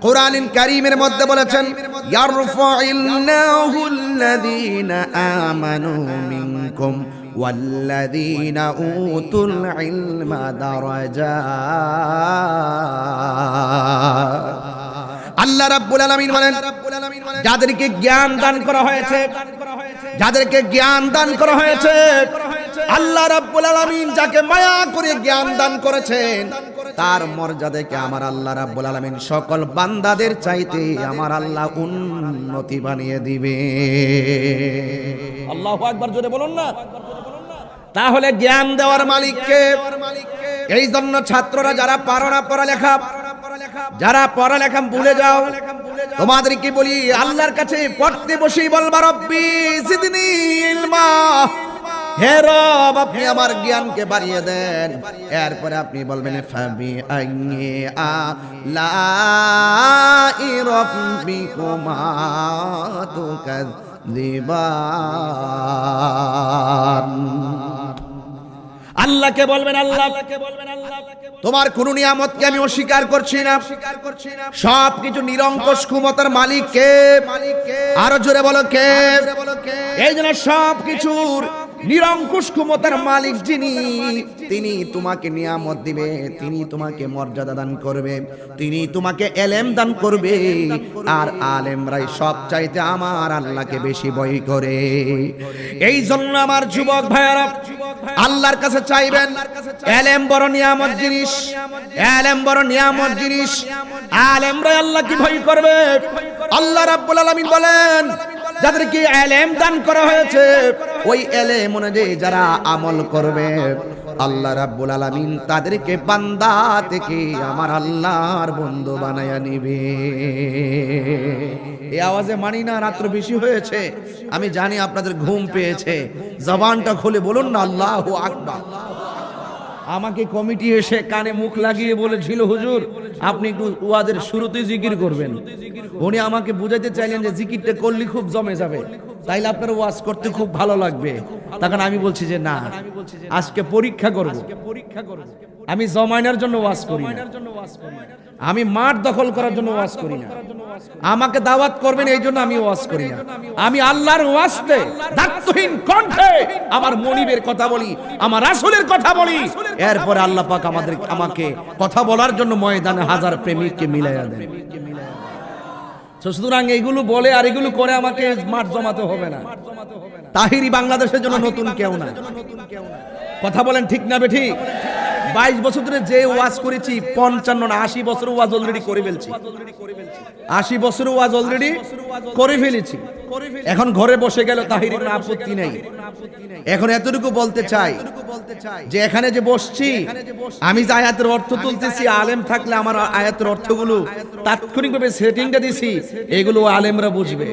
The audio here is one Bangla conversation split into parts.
কোরআনুল কারীমের মধ্যে বলেছেন ইয়ারফাইল্লাহুল্লাযীনা আমানু মিনকুম ওয়াল্লাযীনা উতুল ইলমা দারাজাত। আল্লাহ রাব্বুল আলামিন বলেন যাদেরকে জ্ঞান দান করা হয়েছে, যাদেরকে জ্ঞান দান করা হয়েছে, আল্লাহ রাব্বুল আলামিন যাকে মায়া করে জ্ঞান দান করেছেন তার মর্যাদাকে আমার আল্লাহ রাব্বুল আলামিন সকল বান্দাদের চাইতে আমার আল্লাহ উন্নতি বানিয়ে দিবে। আল্লাহু আকবার, জোরে বলুন না। তাহলে জ্ঞান দেওয়ার মালিককে। এই জন্য ছাত্ররা যারা পারো না পড়ালেখা, যারা পড়ালেখা ভুলে যাও, তোমাদেরকে বলি আল্লাহর কাছে পড়তে বসেই বলবা রব্বি জিদনি ইলমা, হে রব আপনি আমার জ্ঞানকে বাড়িয়ে দেন। এরপরে আপনি বলবেন ফাবি আইনি আলাই রাব্বিকুমা তুকাযিবান। আল্লাহকে বলবেন আল্লাহ তোমার কোন নিয়ামতকে আমি অস্বীকার করছি না, সবকিছু নিরঙ্কুশ ক্ষমতার মালিক কে? আরো জোরে বলো কে? এই জন্য সবকিছুর নিরঙ্কুশ ক্ষমতার মালিক যিনি, তিনি তোমাকে নিয়ামত দিবে, তিনি তোমাকে মর্যাদা দান করবে, তিনি তোমাকে এলেম দান করবে। আর আলেমরাই সব চাইতে আমার আল্লাহকে বেশি ভয় করে। এই জন্য আমার যুবক ভাইয়েরা আল্লাহর কাছে চাইবেন, এলেম বড় নিয়ামত জিনিস, এলেম বড় নিয়ামত জিনিস। আলেমরাই আল্লাহকে ভয় করবে। আল্লাহ রাব্বুল আলামিন বলেন যাদেরকে এলেম দান করা হয়েছে ওই এলেম অনুযায়ী যারা আমল করবে আল্লাহ রাব্বুল আলামিন তাদেরকে বান্দা থেকে আমার আল্লাহর বন্ধু বানায়া নিবে। এই আওয়াজে মানি না রাত্র বেশি হয়েছে, আমি জানি আপনাদের ঘুম পেয়েছে, জবানটা খুলে বলুন না আল্লাহু আকবার। আমাকে কমিটি এসে কানে মুখ লাগিয়ে বলেছিল হুজুর আপনি একটু ওয়াজের শুরুতেই জিকির করবেন। উনি আমাকে বুঝাইতে চাইলেন যে জিকিরটা করলে খুব জমে যাবে, তাইলে আপনার ওয়াজ করতে খুব ভালো লাগবে। তখন আমি বলছি যে না, আজকে পরীক্ষা করব। আমি জমাইনার জন্য ওয়াজ করি না, আমি মাঠ দখল করার জন্য ওয়াজ করি না, আমাকে দাওয়াত করবেন এই জন্য আমি ওয়াজ করি না। আমি আল্লাহর ওয়াস্তে দায়িত্বহীন কণ্ঠে আমার মনিবের কথা বলি, আমার রাসূলের কথা বলি। এরপর আল্লাহ পাক আমাকে কথা বলার জন্য ময়দানে হাজার প্রেমিককে মিলাইয়া দেন। সুতরাং এইগুলো বলে আর এগুলো করে আমাকে মাঠ জমাতে হবে না। তাহিরি বাংলাদেশের জন্য নতুন কেউ না। কথা বলেন ঠিক না বেঠিক? 22 বছর ধরে যে ওয়াজ করেছি 55 না 80 বছর ওয়াজ অলরেডি করে ফেলছি, 80 বছর ওয়াজ অলরেডি করে ফেলেছি। এখন ঘরে বসে গেল তাহিরি কোনো আপত্তি নেই। এখন এতটুকু বলতে চাই যে এখানে যে বসছি আমি যে আয়াতের অর্থ তুলতেছি, আলেম থাকলে আমার আয়াতের অর্থগুলো তাৎক্ষণিকভাবে সেটিংটা দিছি, এগুলো আলেমরা বুঝবে।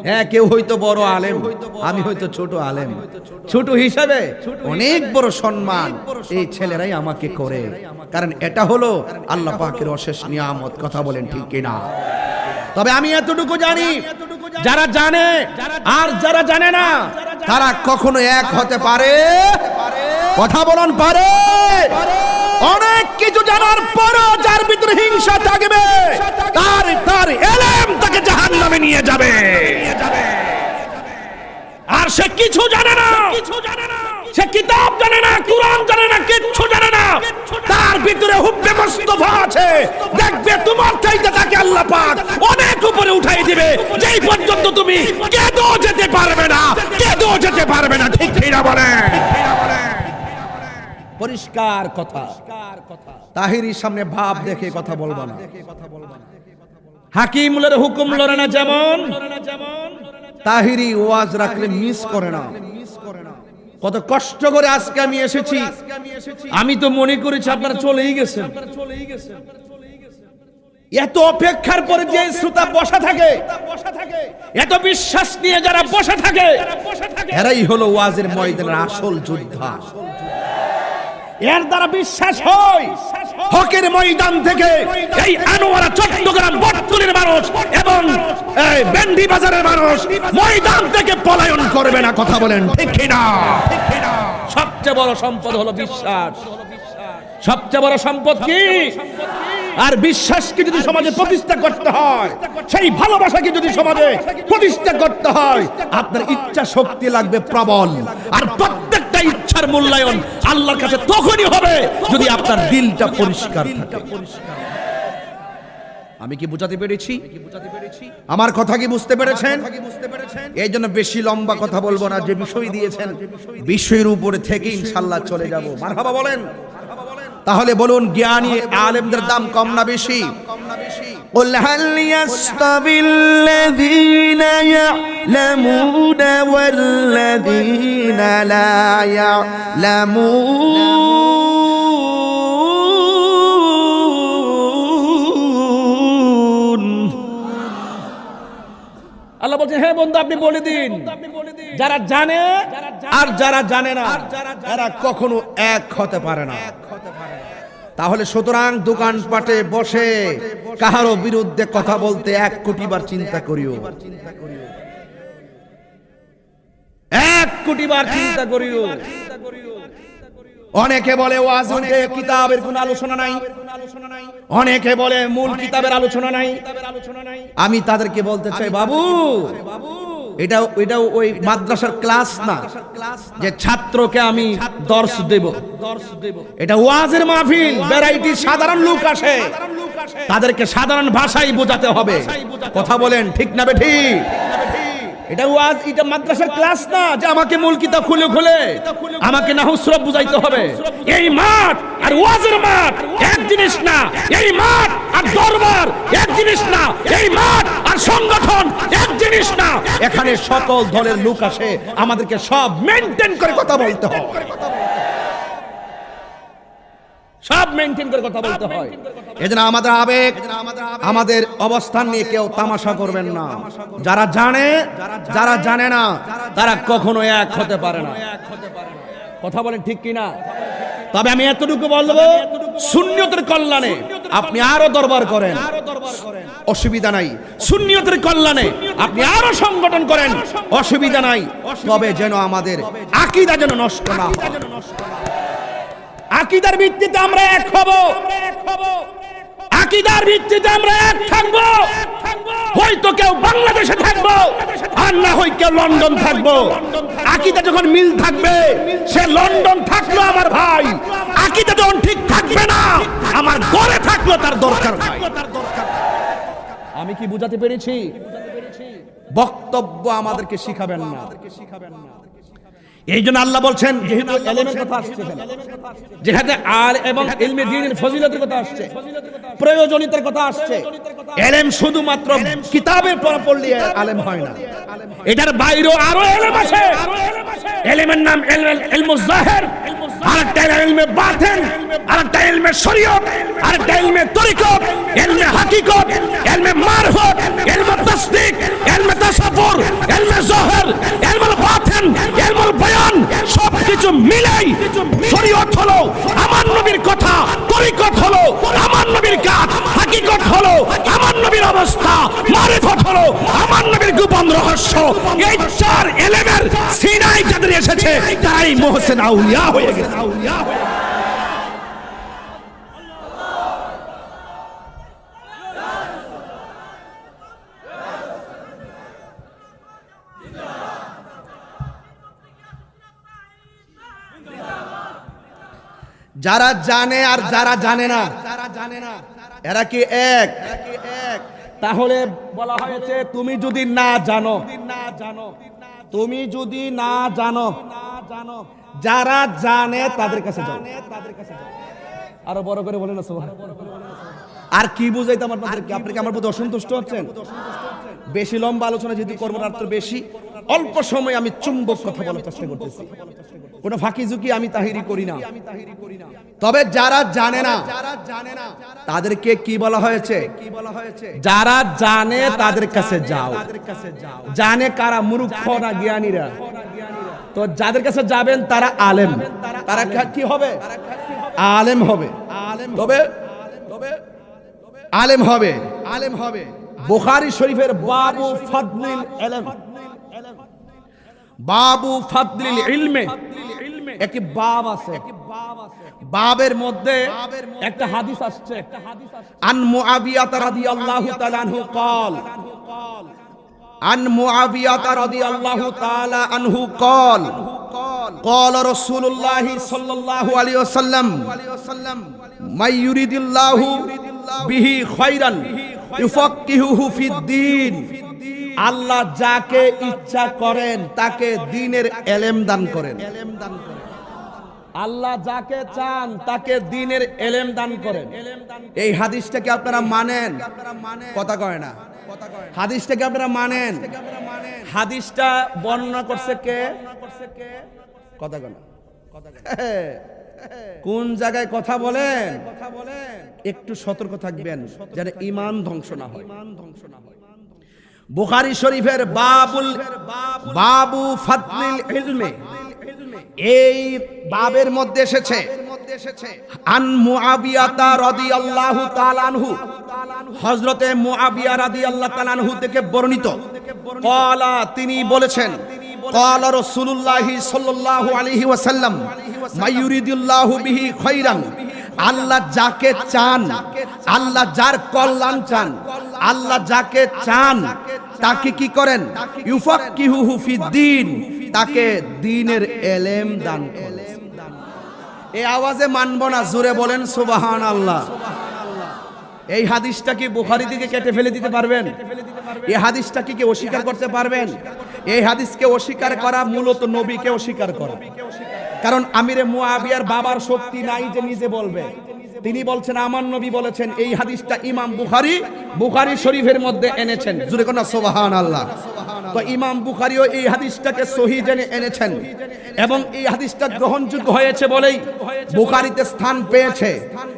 হ্যাঁ, কেউ হয়তো বড় আলেম, আমি হয়তো ছোট আলেম, ছোট হিসাবে অনেক বড় সম্মান এই ছেলেরাই আমাকে করে, কারণ এটা হলো আল্লাহ পাকের অশেষ নিয়ামত। কথা বলেন ঠিক কিনা? তবে আমি এতটুকু জানি, যারা জানে আর যারা জানে না তারা কখনো এক হতে পারে? কথা বলুন পারে? অনেক কিছু জানার পরও যার ভিতরে হিংসা থাকবে তার ইলম তাকে জাহান্নামে নিয়ে যাবে। আর সে কিছু জানে না, সে কিতাব জানে না, কুরআন জানে না, কিচ্ছু জানে না, তার ভিতরে হুব্বে মুস্তাফা আছে। দেখবে তোমার চাইতে তাকে আল্লাহ পাক অনেক উপরে উঠাই দিবে, যেই পর্যন্ত তুমি কেঁদেও যেতে পারবে না, কেঁদেও যেতে পারবে না। ঠিক কিনা বলেন? পরিষ্কার কথা। তাহিরির সামনে ভাব দেখে কথা বলবা না। হাকিমুলের হুকুম লড়ে না যেমন, তাহিরি ওয়াজ রাখলে মিস করে না। কত কষ্ট করে আজকে আমি এসেছি, আমি তো মনে করেছি আপনারা চলেই গেছেন। এত অপেক্ষার পরে যে শ্রোতা বসা থাকে, এত বিশ্বাস নিয়ে যারা বসা থাকে, এরাই হলো ওয়াজের ময়দানের আসল যোদ্ধা। এর দ্বারা বিশ্বাস হয় হকের ময়দান থেকে এই আনোয়ারা চট্টগ্রাম বটতলীর মানুষ এবং এই বেন্ডি বাজারের মানুষ ময়দান থেকে পলায়ন করবে না। কথা বলেন ঠিক কিনা? সবচেয়ে বড় সম্পদ হলো বিশ্বাস। সবচেয়ে বড় সম্পদ কি? আর বিশ্বাসকে যদি সমাজে প্রতিষ্ঠা করতে হয়, সেই ভালোবাসাকে যদি সমাজে প্রতিষ্ঠা করতে হয়, আপনার ইচ্ছা শক্তি লাগবে প্রবল। আর প্রত্যেকটা ইচ্ছার মূল্যায়ন আল্লাহর কাছে তখনই হবে যদি আপনার দিলটা পরিষ্কার থাকে। আমি কি বুঝাতে পেরেছি? আমার কথা কি বুঝতে পেরেছেন? এই জন্য বেশি লম্বা কথা বলবো না, যে বিষয় দিয়েছেন বিষয়ের উপরে থেকে ইনশাআল্লাহ চলে যাব। মারহাবা বলেন। তাহলে বলুন, জ্ঞানী আলেমদের দাম কম না বেশি? قل هل يستوي الذين يعلمون والذين لا يعلمون। আল্লাহ বলছেন, হ্যাঁ বন্ধু আপনি বলে দিন, যারা জানে আর যারা জানে না এরা কখনো এক হতে পারে না। তাহলে সুতরাং দোকানপাটে বসে কাহারো বিরুদ্ধে কথা বলতে 1 কোটি বার চিন্তা করিও, 1 কোটি বার চিন্তা করিও। অনেকে বলে ওয়াজে কিতাবের কোনো আলোচনা নাই, অনেকে বলে মূল কিতাবের আলোচনা নাই। আমি তাদেরকে বলতে চাই, বাবু এটাও ওই মাদ্রাসার ক্লাস না যে ছাত্রকে আমি দর্শ দেব। এটা ওয়াজের মাহফিল, ভ্যারাইটি সাধারণ লোক আসে, তাদেরকে সাধারণ ভাষায় বোঝাতে হবে। কথা বলেন ঠিক না বেঠিক? এটা ওয়াজ, এটা মাদ্রাসার ক্লাস না যে আমাকে মূল কিতাব খুলে খুলে আমাকে নাহু সরফ বুঝাইতে হবে। এই মাঠ আর ওয়াজের মাঠ এক জিনিস না, এই মাঠ আর দরবার এক জিনিস না, এই মাঠ আর সংগঠন এক জিনিস না। এখানে সকল দলের লোক আসে, আমাদেরকে সব মেইনটেইন করে কথা বলতে হয়, সব মেইনটেইন করে কথা বলতে হয়। এজন্য আমাদের আবেগ, আমাদের অবস্থান নিয়ে কেউ তামাশা করবেন না। যারা জানে, যারা জানে না তারা কখনো এক হতে পারে না। কথা বলেন ঠিক কিনা? তবে আমি এতটুকু বলবো, সুন্নিয়তের কল্যাণে আপনি আরো দরবার করেন, অসুবিধা নাই। সুন্নিয়তের কল্যাণে আপনি আরো সংগঠন করেন, অসুবিধা নাই। তবে যেন আমাদের আকীদা যেন নষ্ট না হয়। আকীদার ভিত্তিতে আমরা এক হব, আকীদার ভিত্তিতে আমরা এক থাকব। হয়তো কেউ বাংলাদেশে থাকবো, আর না হয় কেউ লন্ডন থাকবো। আকীদা যখন মিল থাকবে, সে লন্ডন থাকলো আমার ভাই। আকীদা যখন ঠিক থাকবে না, আমার ঘরে থাকলো তার দরকার নাই। আমি কি বুঝাতে পেরেছি? বক্তব্য আমাদেরকে শিখাবেন না। এই জন্য আল্লাহ বলছেন, যেহেতু ইলমের কথা আসছে, যেহেতু আল এবং ইলমে দ্বীনের ফজিলতের কথা আসছে, প্রয়োজনীয়তার কথা আসছে। ইলম শুধুমাত্র কিতাবের পড়লে আলেম হয় না, এটার বাইরেও আরো ইলম আছে। ইলমের নাম ইলমুজ যাহির, আরেকটা ইলমে বাতিন, আরেকটা ইলমে শরীয়ত, আরেকটা ইলমে তরিকত, ইলমে হাকিকত, ইলমে মারফত, ইলমে তাসদিক, ইলমে তাসাফুর, ইলমে যাহির, ইলমুল বাতিন, ইলমুল বয়ান। সবকিছু মিলাই শরীয়ত হলো আমার নবীর কথা, তরিকত হলো আমার নবীর কাজ, হাকিকত হলো আমার নবীর অবস্থা, মারিফত হলো আমার নবীর গোপন রহস্য। এই 4 ইলমের সিনাই যাদের এসেছে তাই মুহসিন আউলিয়া হয়ে গেছে। যারা জানে আর যারা জানে না এরা কি এক? তাহলে বলা হয়েছে, তুমি যদি না জানো, তুমি যদি না জানো, যারা জানে তাদের কাছে যাও। আরো বড় করে বলেন না সুবহানাল্লাহ। আর কি বুঝাইতে আমার আপনাদেরকে? আপনি কি আমার প্রতি অসন্তুষ্ট হচ্ছেন? বেশি লম্বা আলোচনা যেহেতু করবো না, তো বেশি অল্প সময় আমি চুম্বক কথা বলার চেষ্টা করতেছি। কোনো ফাঁকি ঝুঁকি আমি তাহিরি করি না। তবে যারা জানে না তাদেরকে কি বলা হয়েছে? যারা জানে তাদের কাছে যাও। জানে কারা? মূর্খ না জ্ঞানীরা? তো যাদের কাছে যাবেন তারা আলেম। তারা কি হবে? আলেম হবে। তবে আলেম হবে, আলেম হবে। বুখারী শরীফের বাবু ফাদলিল ইলম, বাবু ফাদলিল ইলমে, একটি বাব আছে, বাবের মধ্যে একটা হাদিস আসছে, আন মুআবিয়া রাদিয়াল্লাহু তাআলা আনহু قال عن معاوية رضي الله تعالى عنه قال قال رسول الله صلى الله عليه وسلم من يريد الله به خيرا يفقهه في الدين আল্লাহ যাকে ইচ্ছা করেন তাকে দ্বীনের ইলম দান করেন। আল্লাহ যাকে চান তাকে দ্বীনের ইলম দান করেন। এই হাদিসটাকে আপনারা মানেন? কথা কয় না। হাদিসটাকে আপনারা মানেন? হাদিসটা বর্ণনা করছে কে? কথা কয় না। কোন জায়গায় কথা বলেন? একটু সতর্ক থাকবেন যেন ঈমান ধ্বংস না হয়। বুখারী শরীফের বাবু ফাদলিল ইলমে, এই বাবের মধ্যে এসেছে আন মুআবিয়া রাদিয়াল্লাহু তাআলা আনহু, হযরতে মুআবিয়া রাদিয়াল্লাহু তাআলা আনহু থেকে বর্ণিত, ক্বালা তিনি বলেছেন, ক্বালা রাসূলুল্লাহ সাল্লাল্লাহু আলাইহি ওয়াসাল্লাম মাইয়ুরিদুল্লাহু বিহি খায়রান, আল্লাহ যাকে চান, আল্লাহ যার কল্যাণ চান, আল্লাহ যাকে চান তাকে কি করেন? ইউফাক্কিহুহু ফিদ্দীন, তাকে দ্বীনের ইলম দান করেন। এই আওয়াজে মানব না, জোরে বলেন সুবহানাল্লাহ। এই হাদিসটা কি বুখারী থেকে কেটে ফেলে দিতে পারবেন? এই হাদিসটা কি অস্বীকার করতে পারবেন? এই হাদিসকে অস্বীকার করা মূলত নবীকে অস্বীকার করা। কারণ আমিরে মুআবিয়ার বাবার শক্তি নাই যে নিজে বলবে। তিনি বলছেন আমার নবী বলেছেন। এই হাদিসটা ইমাম বুখারী শরীফের মধ্যে এনেছেন, জোরে কোন সুবহানাল্লাহ। তো ইমাম বুখারীও এই হাদিসটাকে সহিহ জেনে এনেছেন এবং এই হাদিসটা গ্রহণযোগ্য হয়েছে বলেই বুখারীতে স্থান পেয়েছে।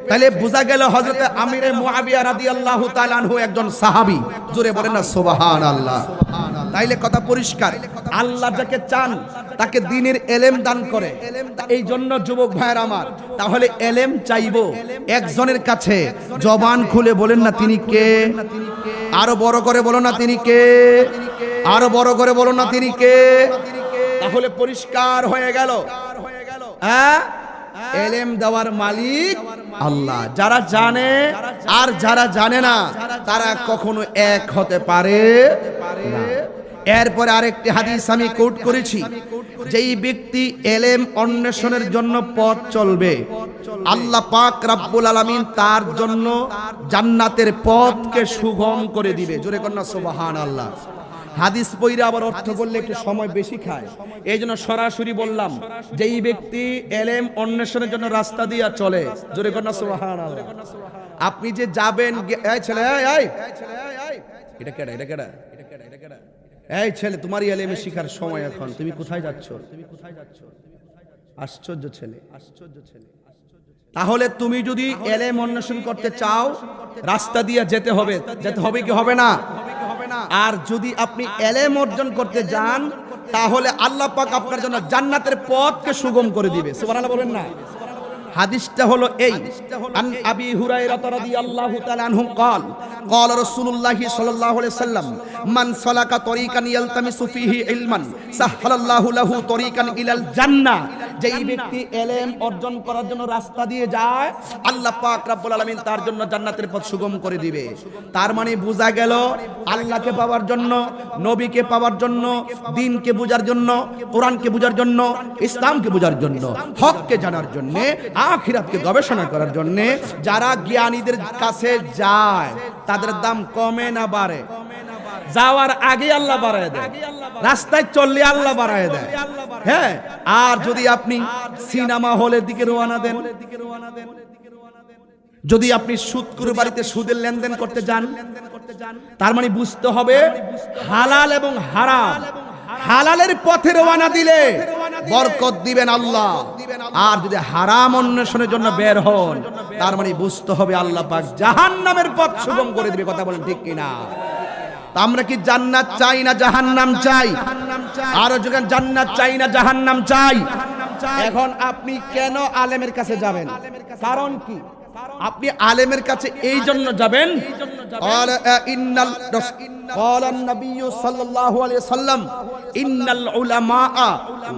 তাহলে বোঝা গেল হযরতে আমিরে মুআবিয়া রাদিয়াল্লাহু তাআলা আনহু একজন সাহাবী, জোরে বলেন না সুবহানাল্লাহ। তাইলে কথা পরিষ্কার, আল্লাহ যাকে চান তাকে দ্বীনের ইলম দান করে। এই জন্য যুবক ভাইয়ের আমার, তাহলে ইলম চাইবো একজনের কাছে, জবান খুলে বলেন না তিনি কে? আরো বড় করে বলো না তিনি কে? আরো বড় করে বলো না তিনি কে? তাহলে পরিষ্কার হয়ে গেল, হ্যাঁ, ইলম দেওয়ার মালিক আল্লাহ। যারা জানে আর যারা জানে না তারা কখনো এক হতে পারে না। এরপরে আরেকটি হাদিস আমি কোট করেছি, যেই ব্যক্তি ইলম অন্বেষণের জন্য পথ চলবে, আল্লাহ পাক রব্বুল আলামিন তার জন্য জান্নাতের পথকে সুগম করে দিবে। জোরে কন্যা সুবহানাল্লাহ। হাদিস পড়ে আবার অর্থ করলে একটু সময় বেশি খায়, এই জন্য সরাসরি বললাম, যেই ব্যক্তি ইলম অন্বেষণের জন্য রাস্তা দিয়ে চলে, জোরে কন্যা সুবহানাল্লাহ। আপনি যে যাবেন, এই ছেলে, এই এটা কেডা, এটা কেডা, এই ছেলে, তোমার ইলম শিখার সময় এখন, তুমি কোথায় যাচ্ছ? আশ্চর্য ছেলে, আশ্চর্য ছেলে। তাহলে তুমি যদি ইলম অন্বেষণ করতে চাও রাস্তা দিয়ে যেতে হবে, যেতে হবে কি হবে না? আর যদি আপনি ইলম অর্জন করতে যান তাহলে আল্লাহ পাক আপনার জন্য জান্নাতের পথকে সুগম করে দিবে। সুবহানাল্লাহ বলেন না। হাদিসটা হলো এই, আন আবি হুরায়রা রাদিয়াল্লাহু তাআলা আনহু قال قال رسول الله صلى الله عليه وسلم من سلك طريقا يلتمس فيه علما سهل الله له طريقا الى الجنه, যেই ব্যক্তি ইলম অর্জন করার জন্য রাস্তা দিয়ে যায় আল্লাহ পাক রব্বুল আলামিন তার জন্য জান্নাতের পথ সুগম করে দিবে। তার মানে বোঝা গেল, আল্লাহকে পাওয়ার জন্য, নবীকে পাওয়ার জন্য, দ্বীনকে বোঝার জন্য, কোরআনকে বোঝার জন্য, ইসলামকে বোঝার জন্য, হককে জানার জন্য, আখিরাতকে গবেষণা করার জন্য যারা জ্ঞানীদের কাছে যায় তাদের দাম কমে না বাড়ে? যাওয়ার আগে আল্লাহ বাড়ায় দেয়, রাস্তায় চললে আল্লাহ বাড়ায় দেয়। হ্যাঁ, আর যদি আপনি সিনেমা হলের দিকে রওনা দেন, যদি আপনি সুদখোর বাড়িতে সুদের লেনদেন করতে যান, তার মানে বুঝতে হবে হালাল এবং হারাম, হালালের পথে রওনা দিলে বরকত দিবেন আল্লাহ, আর যদি হারাম অন্বেষণের জন্য বের হন তার মানে বুঝতে হবে আল্লাহ পাক জাহান্নামের পথ সুগম করে দিবে। কথা বলেন ঠিক কিনা? আমরা কি জান্নাত চাই না জাহান্নাম চাই? আরো যখন জান্নাত চাই না জাহান্নাম চাই। এখন আপনি কেন আলেমের কাছে যাবেন? কারণ কি? আপনি আলেমের কাছে এই জন্য যাবেন قال النبي صلى الله عليه وسلم إن العلماء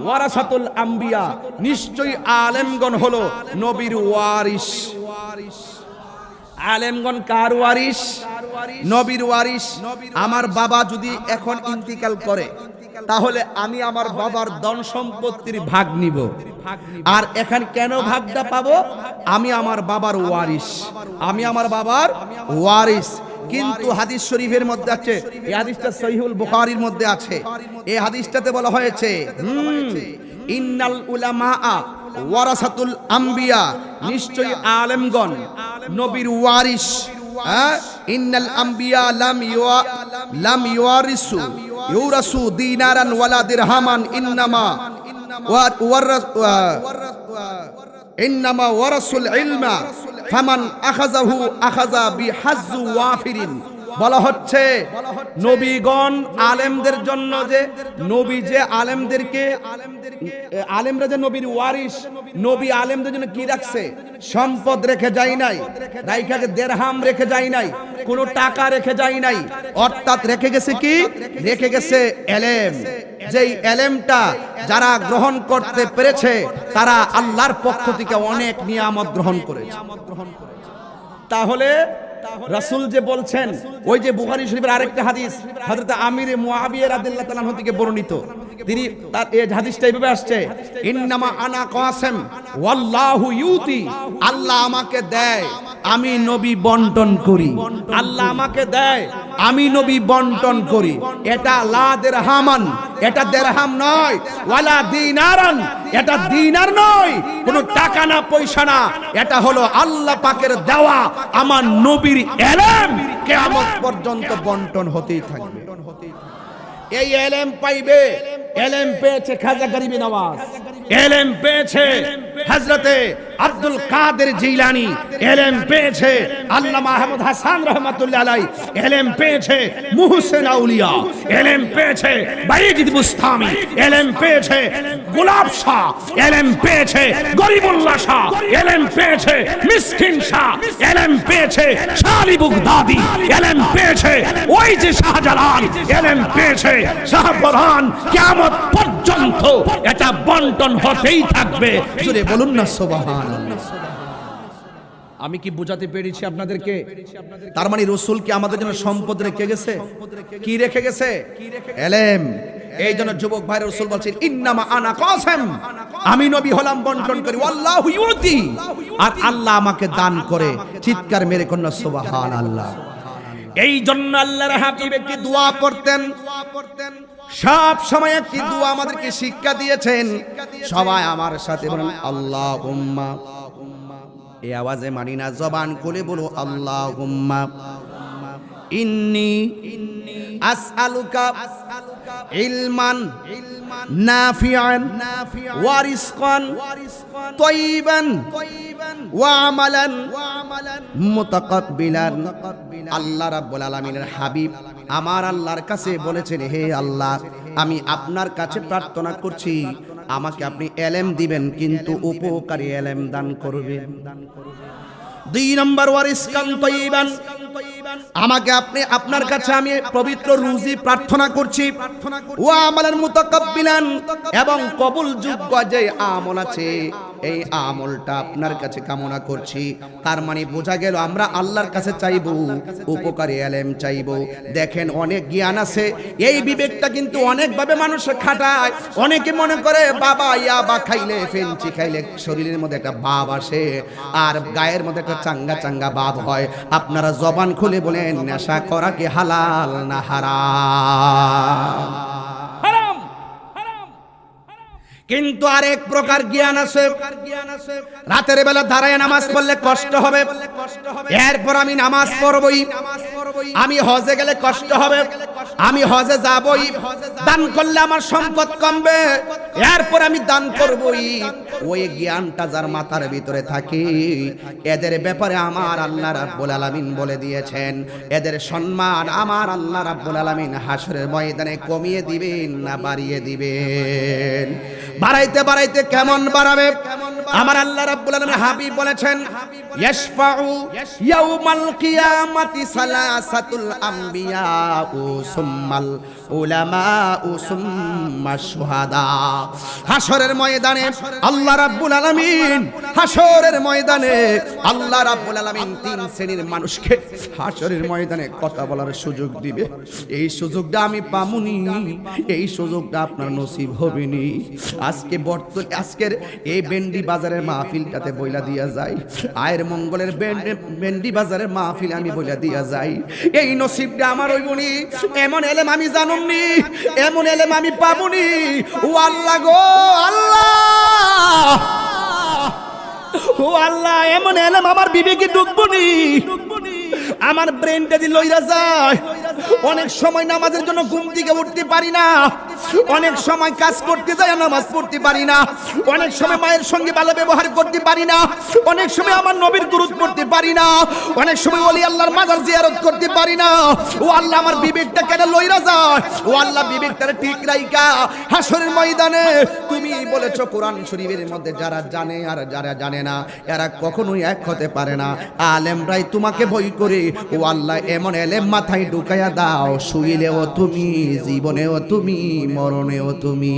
ورثة الأنبياء নিশ্চয়ই আলেমগণ হলো নবীর ওয়ারিস। আলেমগণ কার ওয়ারিস? নবীর ওয়ারিস। আমার বাবা যদি এখন ইন্তিকাল করে তাহলে আমি আমার বাবার ধন সম্পত্তির ভাগ নিব। আর এখন কেন ভাগটা পাবো? আমি আমার বাবার ওয়ারিস, আমি আমার বাবার ওয়ারিস। কিন্তু হাদিস শরীফের মধ্যে আছে, এই হাদিসটা সহিহুল বুখারীর মধ্যে আছে, এই হাদিসটাতে বলা হয়েছে ইন্নাল উলামা ওয়ারাসাতুল আম্বিয়া, নিশ্চয়ই আলেমগণ নবীর ওয়ারিস। ইন্নাল আম্বিয়া লাম ইউরাসু দিনারান ওয়ালা দিরহামান ইন্নামা ওয়ারাসুল ইলমা ফামান আখাযাহু আখাযা বিহাজ্জু ওয়াফিরিন। বলা হচ্ছে নবীগণ আলেমদের জন্য, যে নবী যে আলেমদেরকে, আলেমরা যে নবীর ওয়ারিস, নবী আলেমদের জন্য কি রাখছে? সম্পদ রেখে যায় নাই, রাইখাকে দিরহাম রেখে যায় নাই, কোনো টাকা রেখে যায় নাই, অর্থাৎ রেখে গেছে কি? রেখে গেছে এলেম। যেই এলেমটা যারা গ্রহণ করতে পেরেছে তারা আল্লাহর পক্ষ থেকে অনেক নিয়ামত গ্রহণ করেছে। তাহলে রাসূল যে বলছেন, ওই যে বুখারী শরীফের আরেকটা হাদিস হযরত আমির মুআবিয়া রাদিয়াল্লাহু তাআলা থেকে বর্ণিত, তিনি তার এই হাদিসটা এইভাবে আসছে, ইন্নামা আনা কাসিম ওয়াল্লাহু ইউতি, আল্লাহ আমাকে দেয়, আমি নবী বন্টন করি। আল্লাহ আমাকে দেয়, আমি নবী বন্টন করি। এটা লা দিরহামান, এটা দিরহাম নয়, ওয়ালা দিনারান, এটা দিনার নয়, কোনো টাকা না পয়সা না, এটা হলো আল্লাহ পাকের দেওয়া আমার নবীর এলেম, কিয়ামত পর্যন্ত বন্টন হতেই থাকবে। এই এলেম পাইবে, এলেম পেয়েছে খাজা গরিবি নওয়াজ, এলেম পেয়েছে হযরতে আব্দুল কাদের জিলানী, এলেম পেয়েছে আল্লামা আহমদ হাসান রাহমাতুল্লাহ আলাইহি, এলেম পেয়েছে মুহসিন আউলিয়া, এলেম পেয়েছে বাইজিদ বুস্তামি, এলেম পেয়েছে গোলাপ শাহ, এলেম পেয়েছে গরিবুল্লাহ শাহ, এলেম পেয়েছে মিসকিন শাহ, এলেম পেয়েছে শালি বুগদাদি, এলেম পেয়েছে ওই যে শাহজালাল, এলেম পেয়েছে শাহপরান। কিয়ামত পর্যন্ত এটা বন্টন হতেই থাকবে। জোরে বলুন না সুবহানাল্লাহ। আমি কি বোঝাতে পেরেছি আপনাদেরকে? তার মানে রাসূল কি আমাদের জন্য সম্পদ রেখে গেছে? কি রেখে গেছে? এলেম। এই জন্য যুবক ভাই, রাসূল বলছেন ইন্নামা আনা কাসিম, আমি নবী হলাম বন্টন করি, আল্লাহু ইউতি, আর আল্লাহ আমাকে দান করে। চিৎকার মেরে কন্যা সুবহানাল্লাহ। এই জন্য আল্লাহর হাবিব একটি দোয়া করতেন, সব সময় একটি দোয়া আমাদেরকে শিক্ষা দিয়েছেন। সবাই আমার সাথে বলুন আল্লাহুম্মা। এই আওয়াজে মানি না, জবান খুলে বলো আল্লাহুম্মা ইন্নী আসআলুকা ইলমান নাফিআন ওয়া রিজকান তাইয়িবান ওয়া আমালান মুতাকাব্বিলান। আল্লাহ রাব্বুল আলামিনের হাবিব আমার আল্লাহর কাছে বলেছেন, হে আল্লাহ, আমি আপনার কাছে প্রার্থনা করছি, আমাকে আপনি এলেম দিবেন, কিন্তু উপকারী এলেম দান করবেন। 2 নম্বর ওয়ারিসকান তাইয়িবান, আমাকে আপনি আপনার কাছে আমি পবিত্র রুজি প্রার্থনা করছি। ওয়া আমালান মুতাকাব্বিলান, এবং কবুলযোগ্য যে আমল আছে এই আমলটা আপনার কাছে কামনা করছি। তার মানে বোঝা গেল আমরা আল্লাহর কাছে চাইবো, উপকারী এলেম চাইবো। দেখেন অনেক জ্ঞান আছে, এই বিবেকটা কিন্তু অনেকভাবে মানুষ খাটায়। অনেকে মনে করে বাবা ইয়াবা খাইলে, ফেঞ্চি খাইলে শরীরের মধ্যে একটা ভাব আসে, আর গায়ের মধ্যে একটা চাঙ্গা চাঙ্গা ভাব হয়। আপনারা জবান খুলে বলেন, নেশা করা কি হালাল না হারাম? হারাম। কিন্তু আরেক প্রকার জ্ঞান আছে, রাতের বেলা দাঁড়ায় নামাজ পড়লে কষ্ট হবে, এরপর আমি নামাজ পড়বই, আমি হজে গেলে কষ্ট হবে, আমি হজে যাবই, দান করলে আমার সম্পদ কমবে, এরপর আমি দান করবই। ওই জ্ঞানটা যার মাথার ভিতরে থাকে, এদের ব্যাপারে আমার আল্লাহ রাব্বুল আলামিন বলে দিয়েছেন, এদের সম্মান আমার আল্লাহ রাব্বুল আলামিন হাসরের ময়দানে কমিয়ে দিবেন না বাড়িয়ে দিবেন। বাড়াইতে বাড়াইতে কেমন বাড়াবে? আমার আল্লাহ রাব্বুল আলামিন হাবিব বলেছেন, ইয়াশফাউ ইয়াউমাল কিয়ামাতি সালাসাতুল আম্বিয়া ও সুম্মাল উলামা ও সুম্মাশ শুহাদা। হাসরের ময়দানে আল্লাহ রাব্বুল আলামিন, হাসরের ময়দানে আল্লাহ রাব্বুল আলামিন তিন শ্রেণীর মানুষকে হাসরের ময়দানে কথা বলার সুযোগ দিবে। এই সুযোগটা আমি পামুনি, এই সুযোগটা আপনার নসিব হবেনি। আজকের এই বেন্ডি বাজারের মাহফিলটাতে বইলা দিয়া যায়, আয়ের মঙ্গলের বেন্ডি বাজারের মাহফিল আমি বইলা দিয়া যাই, এই নসিবটা আমার হইবনি। এমন এলেম আমি জানুমনি, এমন এলেম আমি পাবনি। ও আল্লাহ গো আল্লাহ, ও আল্লাহ, এমন এলেম আমার বিবেকে ঢুকবনি, আমার ব্রেনটা দিয়ে লইরা যায়। অনেক সময় নামাজের জন্য ঘুম থেকে উঠতে পারি না, অনেক সময় কাজ করতে যাই নামাজ পড়তে পারি না, অনেক সময় মায়ের সঙ্গে ভালো ব্যবহার করতে পারি না, অনেক সময় আমার নবীর দুরূদ পড়তে পারি না, অনেক সময় ওলি আল্লাহর মাজার জিয়ারত করতে পারি না। ও আল্লাহ, আমার বিবেকটা কেন লইরা যায়? ও আল্লাহ, বিবেকটা ঠিক রাইকা হাসরের ময়দানে তুমি বলেছো কোরআন শরীফের মধ্যে, যারা জানে আর যারা জানে না এরা কখনোই এক হতে পারে না। আলেমরাই তোমাকে ভয় করে। ও আল্লাহ, এমন এলেম মাথায় ঢুকাইয়া দাও, শুইলেও তুমি, জীবনেও তুমি, মরণেও তুমি।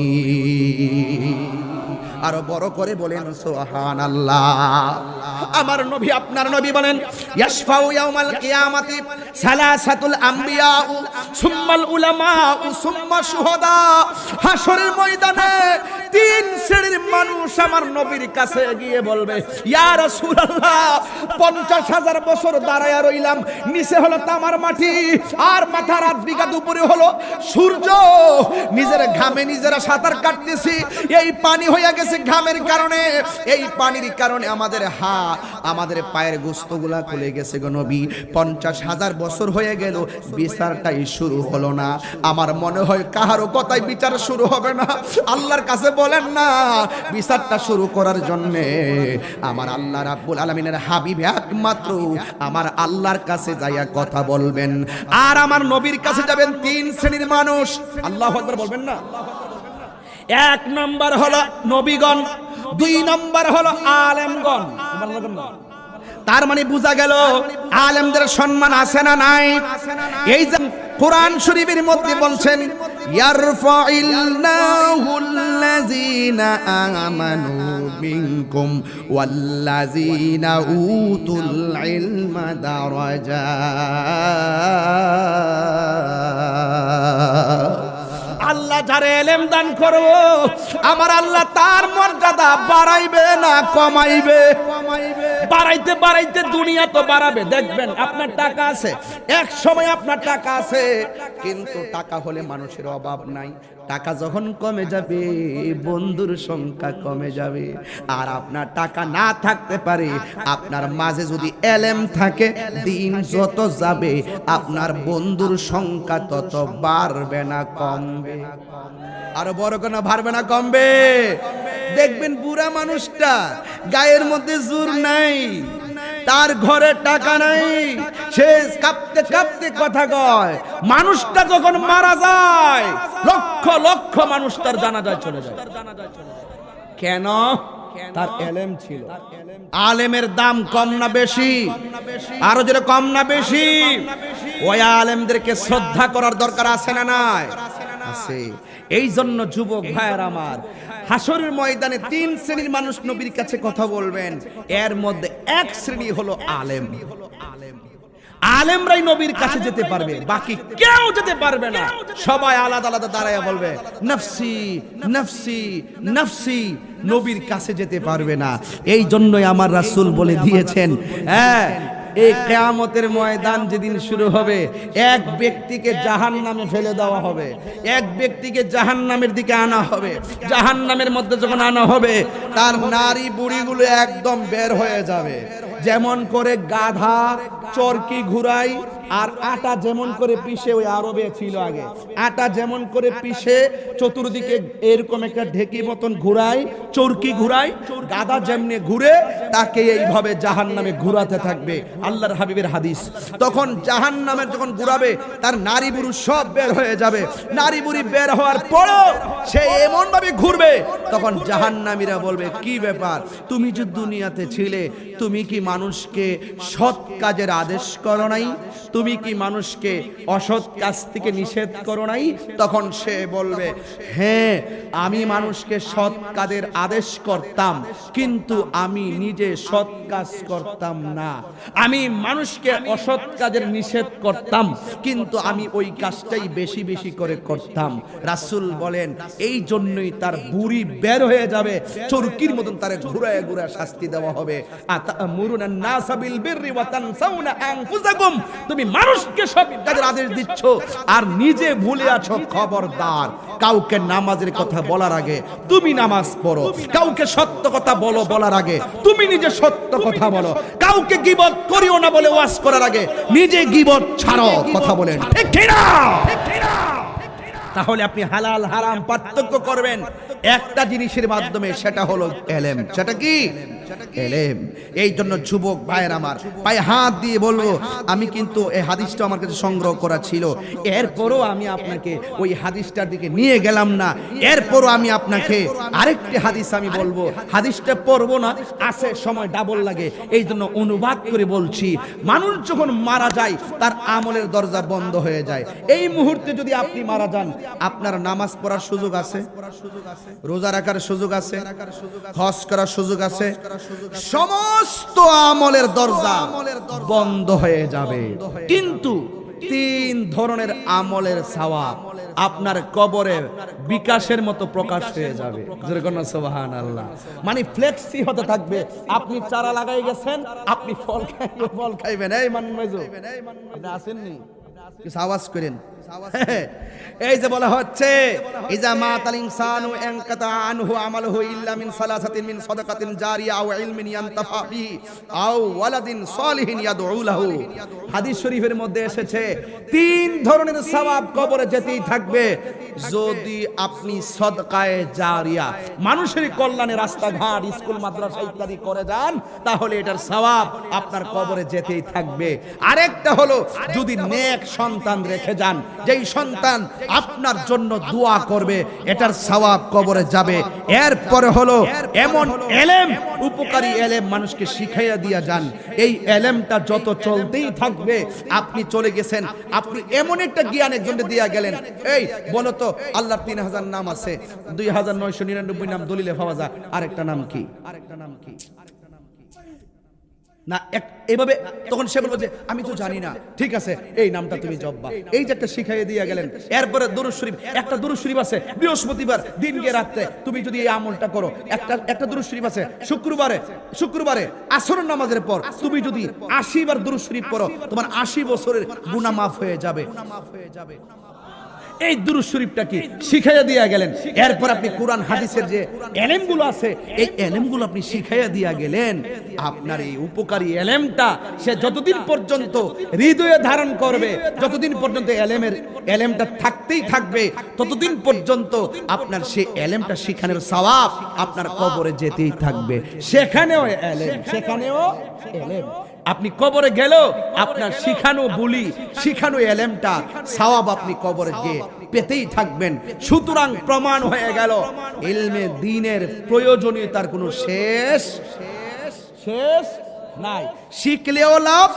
আরো বড় করে বলেন সুবহানাল্লাহ। আমার নবী, আপনার নবী বলেন, ইয়াশফাউ ইয়াউমাল কিয়ামাতি সালাসাতুল আম্বিয়া সুম্মাল উলামা সুম্মা শুহাদা। হাসরের ময়দানে তিন শ্রেণীর মানুষ আমার নবীর কাছে গিয়ে বলবে, ইয়া রাসূলুল্লাহ, 50,000 বছর দাঁড়ায়া রইলাম, নিচে হলো তামার মাটি আর মাথার হাত বিঘা উপরে হলো সূর্য, নিজের ঘামে নিজেরা সাঁতার কাটতেছি, এই পানি হইয়া গেছে ঘামের কারণে, এই পানির কারণে আমাদের পায়ের গোস্তগুলা খুলে গেছে গো নবী। 50,000 বছর হয়ে গেল, বিচারটাই শুরু হলো না। আমার মনে হয় কাহারও কথাই বিচার শুরু হবে না। আল্লাহর কাছে বলেন না, বিচারটা শুরু করার জন্য আমার আল্লাহ রাব্বুল আলামিনের হাবিব একমাত্র আমার আল্লাহর কাছে যাইয়া কথা বলবেন। আর আমার নবীর কাছে যাবেন তিন শ্রেণীর মানুষ। আল্লাহু আকবার বলবেন না? এক নম্বর হলো নবীগণ, দুই নম্বর হলো আলেমগণ। তার মানে বোঝা গেল আলেমদের সম্মান আছে না নাই? এই যে কোরআন শরীফের মধ্যে বলছেন, ইয়ারফাইল্লাহুল্লাযীনা আমানু মিনকুম ওয়াল্লাযীনা উতুল ইলমা দারাজাত। আল্লাহ যারে এলেম দান করবো, আমার আল্লাহ তার মর্যাদা বাড়াইবে না কমাইবে? বাড়াইতে বাড়াইতে দুনিয়া তো বাড়াবে। দেখবেন আপনার টাকা আছে, এক সময় আপনার টাকা আছে, কিন্তু টাকা হলে মানুষের অভাব নাই। টাকা যখন কমে যাবে, বন্ধুর সংখ্যা কমে যাবে। আর আপনার টাকা না থাকতে পারে, আপনার মাঝে যদি এলেম থাকে, দিন যত যাবে আপনার বন্ধুর সংখ্যা তত বাড়বে না কমবে? আরো বড় কোনো বাড়বে না কমবে? দেখবেন বুড়া মানুষটা গায়ের মধ্যে জোর নাই, তার ঘরে টাকা নাই, সে কাঁপতে কাঁপতে কথা কয়। মানুষটা যখন মারা যায়, লক্ষ লক্ষ মানুষ তার জানাজায় চলে যায়। কেন? তার এলেম ছিল। আলেমের দাম কম না বেশি? আরো যেটা কম না বেশি? ওই আলেমদেরকে শ্রদ্ধা করার দরকার আছে না নাই? আছে। এই জন্য যুবক ভাইয়ের আমার, হাসরের ময়দানে তিন শ্রেণীর মানুষ নবীর কাছে কথা বলবেন। এর মধ্যে এক শ্রেণী হলো আলেম। আলেমরাই নবীর কাছে যেতে পারবে, বাকি কেউ যেতে পারবে না। সবাই আলাদা আলাদা দাঁড়ায় বলবে নফসি নফসি নফসি, নবীর কাছে যেতে পারবে না। এই জন্যই আমার রাসূল বলে দিয়েছেন, হ্যাঁ, এই কিয়ামতের ময়দান যেদিন শুরু হবে, এক ব্যক্তিকে জাহান্নামে ফেলে দেওয়া হবে, এক ব্যক্তিকে জাহান্নামের দিকে আনা হবে। জাহান্নামের মধ্যে যখন আনা হবে, তার নারী বুড়িগুলো একদম বের হয়ে যাবে। যেমন করে গাধা চরকি ঘুরাই, আর আটা যেমন করে পিষে, ওই আরবে ছিল আগে, আটা যেমন করে পিষে চতুর্দিকে এরকম একটা ঢেকি মতন ঘুরায়, চরকি ঘুরায়, গাদা যেমনি ঘুরে তাকে এইভাবে জাহান্নামে ঘুরাতে থাকবে। আল্লাহর হাবিবের হাদিস। তখন জাহান্নামের যখন ঘুরাবে তার নারী পুরুষ সব বের হয়ে যাবে। নারী বুড়ি বের হওয়ার পরও সে এমন ভাবে ঘুরবে, তখন জাহান্নামীরা বলবে, কি ব্যাপার, তুমি যে দুনিয়াতে ছিলে, তুমি কি মানুষকে সৎ কাজের আদেশ করো নাই? তুমি কি মানুষকে অসৎ কাজ থেকে নিষেধ করো নাই? তখন সে বলবে, হ্যাঁ, আমি মানুষকে সৎ কাজের আদেশ করতাম, কিন্তু আমি নিজে সৎ কাজ করতাম না। আমি মানুষকে অসৎ কাজের নিষেধ করতাম, কিন্তু আমি ওই কাজটাই বেশি বেশি করে করতাম। রাসূল বলেন, এই জন্যই তার বুড়ি বের হয়ে যাবে, চরকির মতন তারে ঘুরায় ঘুরায় শাস্তি দেওয়া হবে। আতামুরুনান নাসা বিল বিররি ওয়া তানসাউনা আনফুসাকুম, তুমি মানুষকে সৎ কাজের আদেশ দিচ্ছ আর নিজে ভুলে আছো। খবরদার, কাউকে নামাজের কথা বলার আগে তুমি নামাজ পড়ো, কাউকে সত্য কথা বলো বলার আগে তুমি নিজে সত্য কথা বলো, কাউকে গীবত করিও না বলে ওয়াজ করার আগে নিজে গীবত ছাড়ো। কথা বলেন ঠিক কি না? তাহলে আপনি হালাল হারাম পার্থক্য করবেন একটা জিনিসের মাধ্যমে, সেটা হলো এলেম। সেটা কি? এলেম। এই জন্য যুবক ভাইয়ের আমার, পায়ে হাত দিয়ে বলবো, আমি কিন্তু এই হাদিসটা আমার কাছে সংগ্রহ করা ছিল, এরপরও আমি আপনাকে ওই হাদিসটার দিকে নিয়ে গেলাম না। এরপরও আমি আপনাকে আরেকটি হাদিস আমি বলবো, হাদিসটা পড়বো না, আসে সময় ডাবল লাগে, এই জন্য অনুবাদ করে বলছি। মানুষ যখন মারা যায় তার আমলের দরজা বন্ধ হয়ে যায়। এই মুহূর্তে যদি আপনি মারা যান, আপনার নামাজ পড়ার সুযোগ আছে, রোজা রাখার সুযোগ আছে, হজ করার সুযোগ আছে, সমস্ত আমলের দরজা বন্ধ হয়ে যাবে। কিন্তু তিন ধরনের আমলের সওয়াব আপনার কবরে বিকাশের মতো প্রকাশ হয়ে যাবে। সুবহানাল্লাহ। মানে ফ্লেক্সি হতে থাকবে। আপনি চারা লাগাই গেছেন, আপনি ফল খাইবেন। এই মানমেজো, আপনি আসেননি, কিছু আওয়াজ করেন। এই যে বলা হচ্ছে, ইজা মাতাল ইনসানু ইনকাতা আনহু আমালুহু ইল্লা মিন সালাসাতিন মিন সাদাকাতিন জারিয়া আও ইলমিন ইয়ানতাফা বিহি আও ওয়ালাদিন সালিহিন ইয়াদউ লাহু। হাদিস শরীফের মধ্যে এসেছে তিন ধরনের সওয়াব কবরে যেতেই থাকবে। যদি আপনি সদকায়ে জারিয়া, মানুষের কল্যাণে রাস্তাঘাট, স্কুল মাদ্রাসা ইত্যাদি করে যান, তাহলে এটার সওয়াব আপনার কবরে যেতেই থাকবে। আরেকটা হলো, যদি নেক সন্তান রেখে যান, যেই সন্তান আপনার জন্য দোয়া করবে, এটার সওয়াব কবরে যাবে। এরপরে হলো এমন এলেম, উপকারী এলেম মানুষকে শিখাইয়া দিয়া যান, এই এলেমটা যত চলতেই থাকবে। আপনি চলে গেছেন, আপনি এমন একটা জ্ঞান একজনকে দিয়া গেলেন। এই বলো তো, আল্লাহর 3000 নাম আছে, 2999 নাম দলিলে পাওয়া যায়, আরেকটা নাম কি? না এইভাবে তখন সে বলবো যে আমি তো জানি না। ঠিক আছে, এই নামটা তুমি জপবা, এই যে একটা শিখাইয়ে দিয়ে গেলেন। এরপরে দুরূদ শরীফ, একটা দুরূদ শরীফ আছে বৃহস্পতিবার দিন গিয়ে রাতে তুমি যদি এই আমলটা করো, একটা দুরূদ শরীফ আছে শুক্রবারে আসরের নামাজের পর তুমি যদি 80 বার দুরূদ শরীফ পড়ো, তোমার 80 বছরের গুনাহ মাফ হয়ে যাবে। এই দুরূদ শরীফটা কি শিখাইয়া দিয়া গেলেন। এরপর আপনি কোরআন হাদিসের যে এলেমগুলো আছে, এই এলেমগুলো আপনি শিখাইয়া দিয়া গেলেন। আপনার এই উপকারী এলেমটা সে যতদিন পর্যন্ত হৃদয়ে ধারণ করবে, যতদিন পর্যন্ত এলেমটা থাকতেই থাকবে, ততদিন পর্যন্ত আপনার সেই এলেমটা শিখানোর সওয়াব আপনার কবরে যেতেই থাকবে। সেখানেও এলেম। আপনি কবরে গেলেও আপনার শিখানো এলেমটা সওয়াব আপনি কবরে গিয়ে পেতেই থাকবেন। সুতরাং প্রমাণ হয়ে গেল, ইলমে দ্বীনের প্রয়োজনীয়তার কোনো শেষ নাই। শিখলেও লাভ,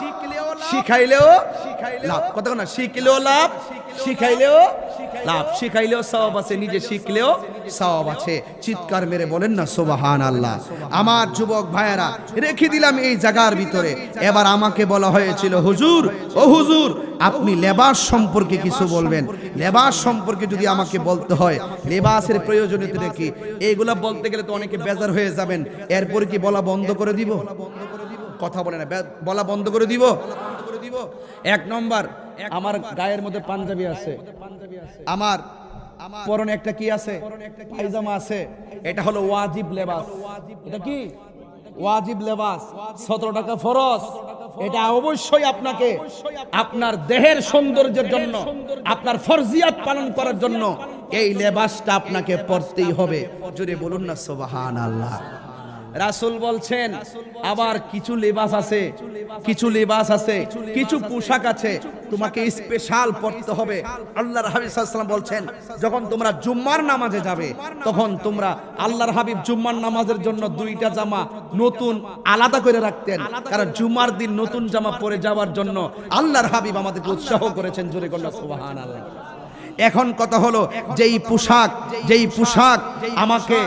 শিখাইলেও লাভ। কথা না, শিখলেও লাভ, শিখাইলেও লাভ। শিখাইলেও সওয়াব আছে, নিজে শিখলেও সওয়াব আছে। চিৎকার মেরে বলেন না সুবহানাল্লাহ। আমার যুবক ভাইয়েরা, রেখে দিলাম এই জায়গার ভিতরে। এবার আমাকে বলা হয়েছিল, হুজুর, ও হুজুর, আপনি লেবাস সম্পর্কে কিছু বলবেন। লেবাস সম্পর্কে যদি আমাকে বলতে হয়, লেবাসের প্রয়োজনীয়তা কি, এইগুলা বলতে গেলে তো অনেকে বেজার হয়ে যাবেন। এরপর কি বলা বন্ধ করে দিব? কথা বলে না, বলা বন্ধ করে দিব। এক নম্বর, আমার গায়ের মধ্যে পাঞ্জাবি আছে, আমার পরনে একটা কি আছে, পায়জামা আছে, এটা হলো ওয়াজিব লেবাস। এটা কি ওয়াজিব লেবাস? 17 টাকা ফরজ, এটা অবশ্যই আপনাকে আপনার দেহের সৌন্দর্যের জন্য, আপনার ফরজিয়াত পালন করার জন্য এই লেবাসটা আপনাকে পরতেই হবে। জোরে বলুন না সুবহানাল্লাহ। রাসূল বলছেন আবার কিছু লেবাস আছে, কিছু লেবাস আছে, কিছু পোশাক আছে তোমাকে স্পেশাল পরতে হবে। আল্লাহর হাবিব সাল্লাল্লাহু আলাইহি ওয়াসাল্লাম বলছেন যখন তোমরা জুম্মার নামাজে যাবে তখন তোমরা, আল্লাহর হাবিব জুম্মার নামাজের জন্য দুইটা জামা নতুন আলাদা করে রাখতেন, কারণ জুম্মার দিন নতুন জামা পরে যাওয়ার জন্য আল্লাহর হাবিব আমাদেরকে উৎসাহ করেছেন। জোরে বলুন সুবহানাল্লাহ। এখন কথা হলো যেই পোশাক আমাকে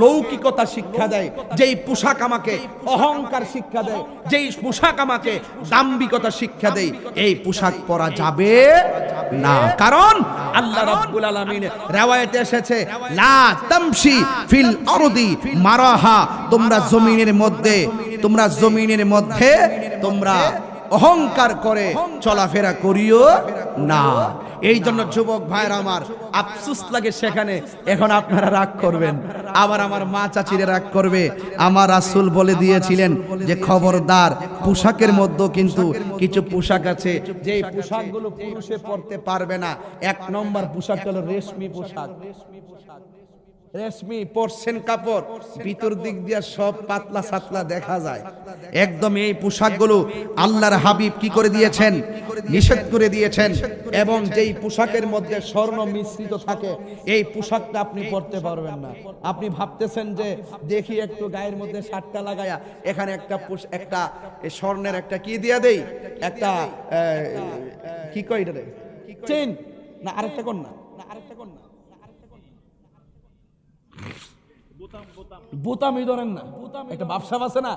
লৌকিকতা শিক্ষা দেয়, যেই পোশাক আমাকে অহংকার শিক্ষা দেয়, যেই পোশাক আমাকে দাম্ভিকতা শিক্ষা দেয়, এই পোশাক পরা যাবে না। কারণ আল্লাহ রাব্বুল আলামিন riwayate এসেছে লা তামশি ফিল আরদি মারাহা, তোমরা জমিনের মধ্যে তোমরা অহংকার করে চলাফেরা করিও না। এই জন্য যুবক ভাইরা আমার আফসোস লাগে সেখানে, এখন আপনারা রাগ করবেন, আবার আমার মা চাচিরা রাগ করবে। আমার রাসূল বলে দিয়েছিলেন যে খবরদার, পোশাকের মধ্যে কিন্তু কিছু পোশাক আছে যেই পোশাকগুলো পুরুষে পরতে পারবে না। এক নম্বর পোশাক হলো রেশমি পোশাক। রেশমি পরছেন কাপড়, ভিতর দিক দিয়ে সব পাতলা সাতলা দেখা যায় একদম। এই পোশাকগুলো আল্লাহর হাবিব কি করে দিয়েছেন? নিষেধ করে দিয়েছেন। এবং যেই পোশাকের মধ্যে স্বর্ণ মিশ্রিত থাকে এই পোশাকটা আপনি পরতে পারবেন না। আপনি ভাবতেছেন যে দেখি একটু গায়ের মধ্যে শার্টটা লাগায়া এখানে একটা স্বর্ণের একটা কি দিয়া দেই, একটা কি কই এটা চেইন না, আরেকটা কোন না, বোতামই ধরেন না, একটা ব্যবসা আছে না,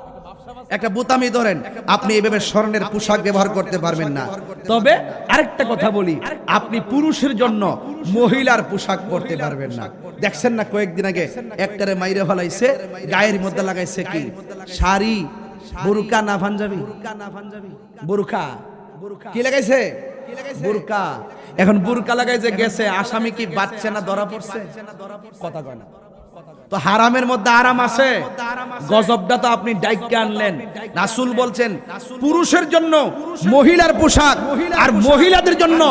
একটা বোতামই ধরেন, আপনি এইভাবে স্বর্ণের পোশাক ব্যবহার করতে পারবেন না। তবে আরেকটা কথা বলি, আপনি পুরুষের জন্য মহিলার পোশাক পরতে পারবেন না। দেখছেন না কয়েকদিন আগে একটারে মাইরে ফলাইছে, গায়ের মধ্যে লাগাইছে কি শাড়ি, বুরকা না পাঞ্জাবি, বুরকা কি লাগাইছে, বুরকা। এখন বুরকা লাগাইছে গেছে, আসামি কি বাচ্চা না ধরা পড়ছে? কথা কয় না। তো হারামের মধ্যে আরাম আছে, গজবটা তো আপনি ডাইকে আনলেন। রাসূল বলছেন পুরুষের জন্য মহিলার পোশাক আর মহিলাদের জন্য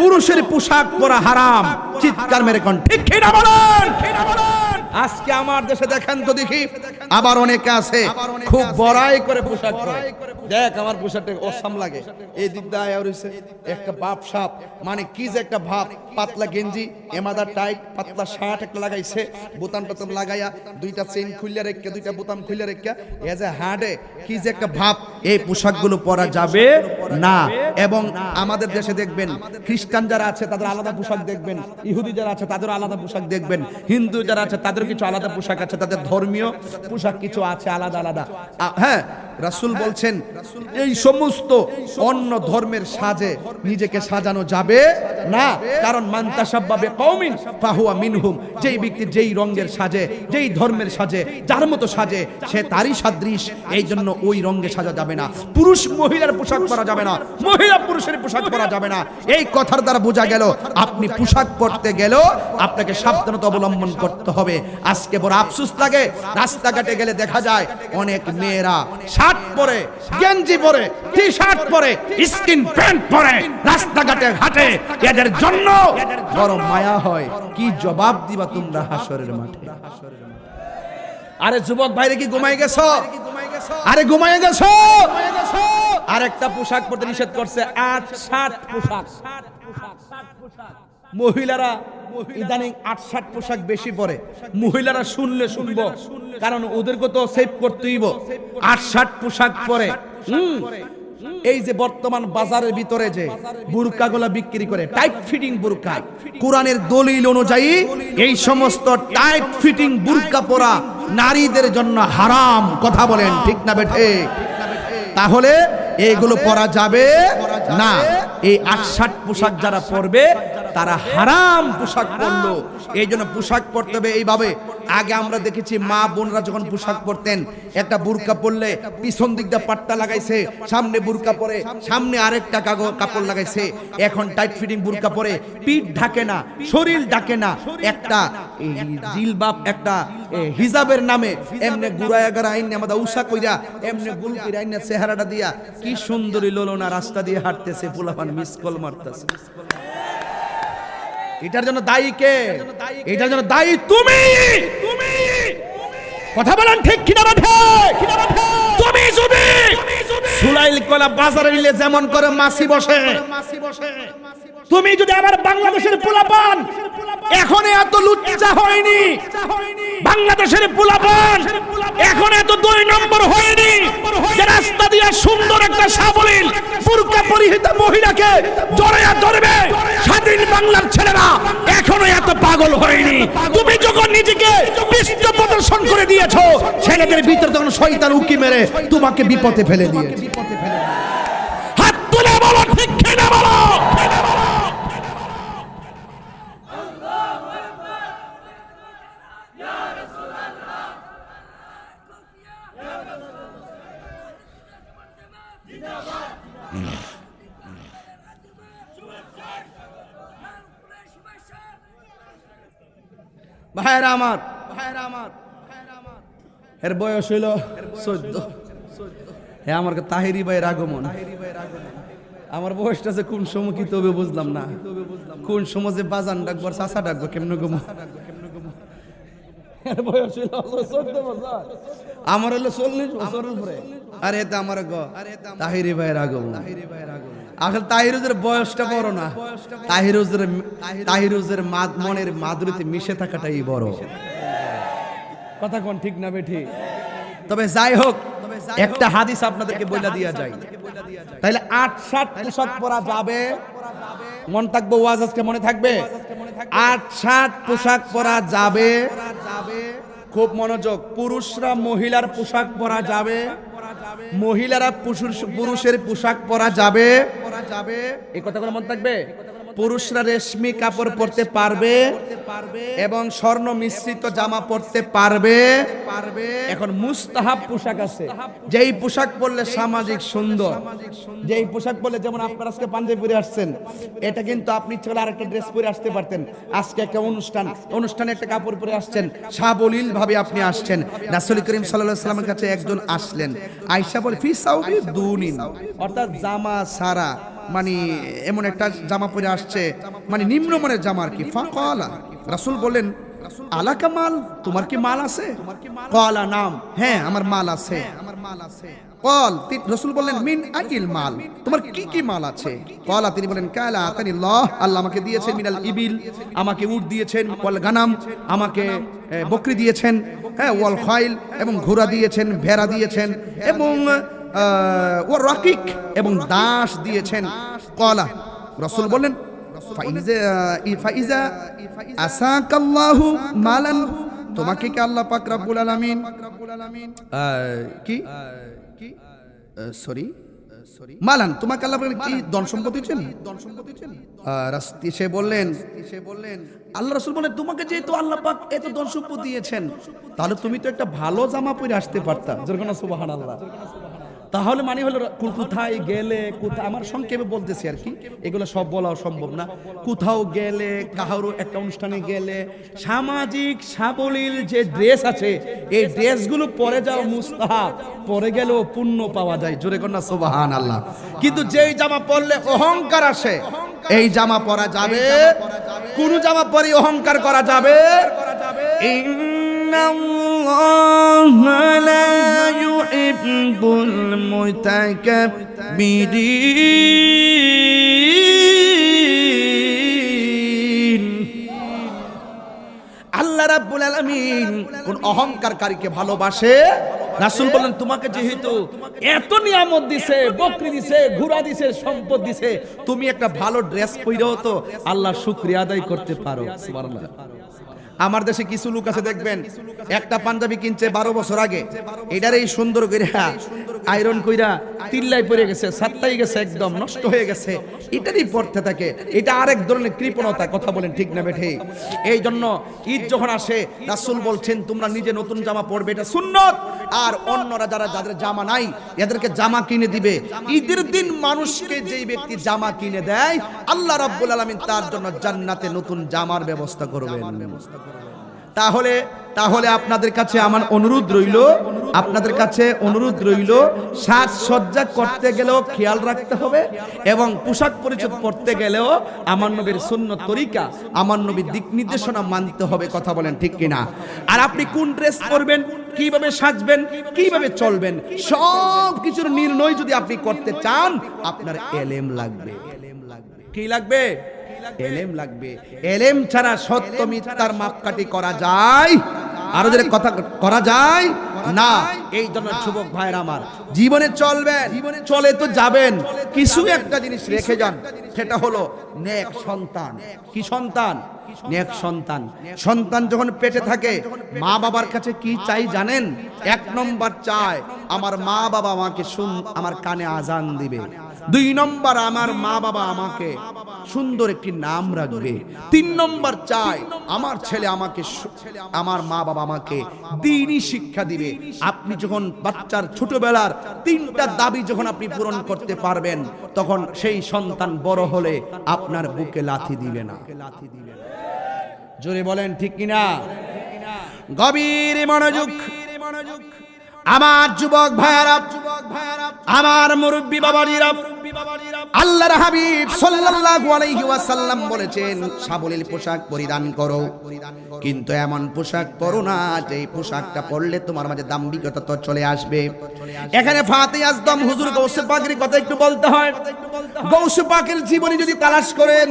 পুরুষের পোশাক পরা হারাম। চিৎকার মেরে কোন ঠিক কিনা বলেন? আজকে আমার দেশে দেখেন তো দেখি, আবার অনেকে আছে খুব বড়াই করে পোশাক পরে। দেখ আমার পোশাকটা অসাম লাগে, এই দিক দিয়ে আয়া রইছে একটা বাপ সাপ, মানে কি যে একটা ভাব। পাতলা গেঞ্জি, এমাদার টাইট, পাতলা শার্ট একটা লাগাইছে, বোতাম টোতাম লাগাইয়া, দুইটা চেইন খুললে রেখে, দুইটা বোতাম খুললে রেখে, এ যে হাঁটে, কি যে একটা ভাব। এই পোশাকগুলো পরা যাবে না। এবং আমাদের দেশে দেখবেন খ্রিস্টান যারা আছে তাদের আলাদা পোশাক দেখবেন, ইহুদি যারা আছে তাদের আলাদা পোশাক দেখবেন, হিন্দু যারা আছে তাদের কিছু আলাদা পোশাক আছে, তাদের ধর্মীয় পোশাক কিছু আছে আলাদা আলাদা। হ্যাঁ, রাসূল বলছেন এই সমস্ত অন্য ধর্মের সাজে নিজেকে সাজানো যাবে না। কারণ মান তাশাব্বা বিকওমিন ফাহুয়া মিনহুম, যেই ব্যক্তি যেই রঙের সাজে, যেই ধর্মের সাজে, যার মতো সাজে সে তারই সাদৃশ। এই জন্য ওই রঙে সাজা যাবে না। পুরুষ মহিলার পোশাক পরা যাবে না, মহিলা পুরুষের পোশাক পরা যাবে না। এই কথার দ্বারা বোঝা গেল আপনি পোশাক পরতে গেলেও আপনাকে সাবধানতা অবলম্বন করতে হবে। আজকে বড় আফসোস লাগে, রাস্তাঘাটে গেলে দেখা যায় অনেক মেয়েরা শার্ট পরে, গেঞ্জি পরে, টি শার্ট পরে, স্কিন প্যান্ট পরে রাস্তাঘাটে হাঁটে। এদের জন্য বড় মায়া হয়। কি জবাব দিবা তোমরা হাসরের মাঠে? আরে যুবক ভাইরে কি ঘুমাই গেছো? আরে ঘুমাই গেছো? আরেকটা পোশাক পরতে নিষেধ করছে, ৮-৬০ পোশাক। মহিলারা ইদানিং ৮-৬০ পোশাক বেশি পরে। মহিলারা শুনলে শুনবো, কারণ ওদেরকে তো সেভ করতেই। ৮-৬০ পোশাক পরে। এই যে বর্তমান বাজারের ভিতরে যে বুরকাগুলা বিক্রি করে, টাইট ফিটিং বুরকা, কোরআনের দলিল অনুযায়ী এই সমস্ত টাইট ফিটিং বুরকা পরা নারীদের জন্য হারাম। কথা বলেন ঠিক না বেঠে? তাহলে এইগুলো পরা যাবে না। এই ৮-৬০ পোশাক যারা পরবে তারা হারাম পোশাক পরলো। এই জন্য পোশাক পরতে হবে এইভাবে আগে আমরা দেখেছি মা বোনরা যখন পোশাক পরতেন, একটা বুরকা পরলে পিছন দিক দিয়ে পাট্টা লাগাইছে, সামনে বুরকা পরে সামনে আরেকটা কাপড় লাগাইছে। এখন টাইট ফিটিং বুরকা পরে পিঠ ঢাকে না, শরীর ঢাকে না, একটা জিলবাব একটা হিজাবের নামে এমনে গুড়ায়া গারা আইনে আমাদের উষা কইরা এমনে গুল কইরা আইনে চেহারাটা দিয়া কি সুন্দরী লোলনা রাস্তা দিয়ে হাঁটতেছে, পোলাপান মিস কল মারতেছে। এটার জন্য দায়ী কে? এটার জন্য দায়ী তুমি। কথা বলেন ঠিক কিনা বাঠে? তুমি যদি সুলাইল কলা বাজারে নিলে যেমন করে মাছি বসে, তুমি যদি আমার বাংলাদেশের পোলাপান এখন এত লুচ্চা হয়নি, বাংলাদেশের পোলাপান এখন এত 2 নম্বর হয়নি যে রাস্তা দিয়ে সুন্দর একটা সাবলীল বুরকা পরিহিত মহিলাকে জড়াইয়া ধরবে, স্বাধীন বাংলার ছেলেরা এখনো এত পাগল হয়নি। তুমি যখন নিজেকে পৃষ্ঠ প্রদর্শন করে দিয়েছো, ছেলেদের ভিতর তখন শয়তান উকি মেরে তোমাকে বিপদে ফেলে দিয়েছে। হাত তুলে বলো ঠিক কিনা বলো। ভাইরা আমার, এর বয়স হইল 14। হ্যাঁ, আমার তাহিরি ভাইয়ের আগমন। আমার বয়সটা যে কোন সময় কি তবে বুঝলাম না, কোন সময় যে বাজান ডাকবো চাচা ডাকবো কেমনে গমো। এর বয়স হইল 14 বছর, আমার হলো 40 বছরের উপরে। আরে এটা আমার তাহিরি ভাইয়ের আগমন। আসলে তাহিরুজের বয়সটা বড় না, তাহিরুজের মনের মাধুরীতে মিশে থাকাটাই বড়। কথা কোন ঠিক না বেঠি? তবে যাই হোক, একটা হাদিস আপনাদেরকে বইলা দিয়া যায়, তাইলে 8-7 পোশাক পরা যাবে। মন থাকবে, ওয়াজ আজকে মনে থাকবে। 8-7 পোশাক পরা যাবে, খুব মনোযোগ। পুরুষরা মহিলার পোশাক পরা যাবে, মহিলারা পুরুষের পোশাক পরা যাবে। এই কথাগুলো মনে থাকবে। পুরুষরা রেশমি কাপড় পরতে পারবে এবং স্বর্ণ মিশ্রিত জামা পরতে পারবে। এখন মুস্তাহাব পোশাক আছে, যেই পোশাক পরলে সামাজিক সুন্দর, যেই পোশাক পরলে, যেমন আপনারা আজকে পাঞ্জাবি পরে আসছেন, এটা কিন্তু আপনি চলে আরেকটা ড্রেস পরে আসতে পারতেন। আজকে একটা অনুষ্ঠানে একটা কাপড় পরে আসছেন, সাবলীল ভাবে আপনি আসছেন। রাসূল করিম সাল্লাল্লাহু আলাইহি ওয়াসাল্লামের কাছে একজন আসলেন, আয়েশা বলে ফি সাউবি দুনিন, অর্থাৎ জামা সারা, মানে এমন একটা জামা পরে আসছে, মানে নিম্নমানের জামা আর কি। ফাকালা, রাসূল বলেন আলাকা মাল, তোমার কি মাল আছে? ক্বালা নাম, হ্যাঁ আমার মাল আছে। ক্বাল, রাসূল বললেন মিন আইল মাল, তোমার কি কি মাল আছে? ক্বালা, তিনি বলেন কালা আতানিল্লাহ, আল্লাহ আমাকে দিয়েছেন, মিনাল ইবিল, আমাকে উট দিয়েছেন, ওয়াল গানাম, আমাকে বকরি দিয়েছেন, হ্যাঁ, ওয়াল খাইল, এবং ঘোড়া দিয়েছেন, ভেড়া দিয়েছেন, এবং ও রাকিক, এবং দাস দিয়েছেন। ক্বালা, রাসূল বলেন ফাইজা আসাকাল্লাহু মালান, তোমাকে কি আল্লাহ পাক রব্বুল আলামিন মালান, তোমাকে আল্লাহ পাক কি ধন সম্পদ দিয়েছেন? সে বললেন, আল্লাহ রাসূল বলেন তোমাকে যেহেতু আল্লাহ পাক এত ধন সম্পদ দিয়েছেন, তাহলে তুমি তো একটা ভালো জামা পরে আসতে পারতা। যেরকম সুবহানাল্লাহ। তাহলে মানে হলো কোথায় গেলে, কোথায়, আমার সংক্ষেপে বলতেছি আর কি, এগুলো সব বলাও সম্ভব না। কোথাও গেলে, কারো একটা অনুষ্ঠানে গেলে, সামাজিক সাবলীল যে ড্রেস আছে, এই ড্রেসগুলো পরে যাওয়া মুস্তাহাব, পরে গেলেও পুণ্য পাওয়া যায়। জোরে কন্যা সুবহানাল্লাহ। কিন্তু যেই জামা পরলে অহংকার আসে, এই জামা পরা যাবে। কোন জামা পরে অহংকার করা যাবে? ইন্নাল্লাহা লা ইউহিব্বুল মুতাকাব্বিরিন। আল্লাহ রাব্বুল আলামিন কোন অহংকারকারীকে ভালোবাসে। রাসূল বলেন তোমাকে যেহেতু এত নিয়ামত দিছে, বকরি দিছে, ঘোড়া দিছে, সম্পদ দিছে, তুমি একটা ভালো ড্রেস পরেও তো আল্লাহর শুকরিয়া আদায় করতে পারো। সুবহানাল্লাহ। আমার দেশে কিছু লোক আছে দেখবেন একটা পাঞ্জাবি কিনছে 12 বছর আগে, এটার এই সুন্দর করে আয়রন কইরা তিল্লাই পড়ে গেছে, সাতটাই গেছে, একদম নষ্ট হয়ে গেছে, এটারই পড়তে থাকে। এটা আরেক ধরনের কৃপণতা। কথা বলেন ঠিক না বেঠে? এই জন্য ঈদ যখন আসে রাসূল বলছেন তোমরা নিজে নতুন জামা পরবে, এটা সুন্নত। আর অন্যরা যাদের জামা নাই এদেরকে জামা কিনে দিবে। ঈদের দিন মানুষকে যেই ব্যক্তি জামা কিনে দেয় আল্লাহ রাব্বুল আলামিন তার জন্য জান্নাতে নতুন জামার ব্যবস্থা করবেন। তাহলে আপনাদের কাছে আমার অনুরোধ রইল, সাজসজ্জা করতে গেলেও খেয়াল রাখতে হবে এবং পোশাক পরিচ্ছদ পরতে গেলেও আমার নবীর সুন্নত তরিকা, আমার নবীর দিক নির্দেশনা মানতে হবে। কথা বলেন ঠিক কিনা? আর আপনি কোন ড্রেস পরবেন, কিভাবে সাজবেন, কিভাবে চলবেন, সব কিছুর নির্ণয় যদি আপনি করতে চান আপনার এলেম লাগবে। কি লাগবে? এলেম লাগবে। এলেম ছাড়া সত্য মিথ্যার মাপকাঠি করা যায়? আরো যদি কথা করা যায় না। এই জন্য যুবক ভাইরা আমার, জীবনে চলবেন, চলে তো যাবেন, কিছু একটা জিনিস রেখে যান, সেটা হলো নেক সন্তান। কি সন্তান? নেক সন্তান। সন্তান যখন পেটে থাকে মা বাবার কাছে কি চাই জানেন? 1 নম্বর চায় আমার মা বাবা আমাকে আমার কানে আজান দিবে। 2 নম্বর আমার মা বাবা আমাকে সুন্দর একটি নাম রাখবে। 3 নম্বর চায় আমার ছেলে আমাকে, আমার মা বাবা আমাকে দ্বীনি শিক্ষা দিবে। আপনি যখন বাচ্চার ছোটবেলার 3টা দাবি যখন আপনি পূরণ করতে পারবেন তখন সেই সন্তান বড় হলে আপনার বুকে লাথি দিবে না। জোরে বলেন ঠিক কিনা? গভীর মনোযোগ আমার যুবক ভাইরা, আমার মুরব্বি বাবাজিরা, আল্লাহর হাবিব সাল্লাল্লাহু আলাইহি ওয়াসাল্লাম বলেছেন সাবলীল পোশাক পরিধান করো, কিন্তু এমন পোশাক পরো না যে পোশাকটা পরলে তোমার মাঝে দাম্ভিকতা তো চলে আসবে। এখানে ফাতে আজদম হুজুর গৌসে পাকের কথা একটু বলতে হয়। গৌসে পাকের জীবনী যদি তালাশ করেন,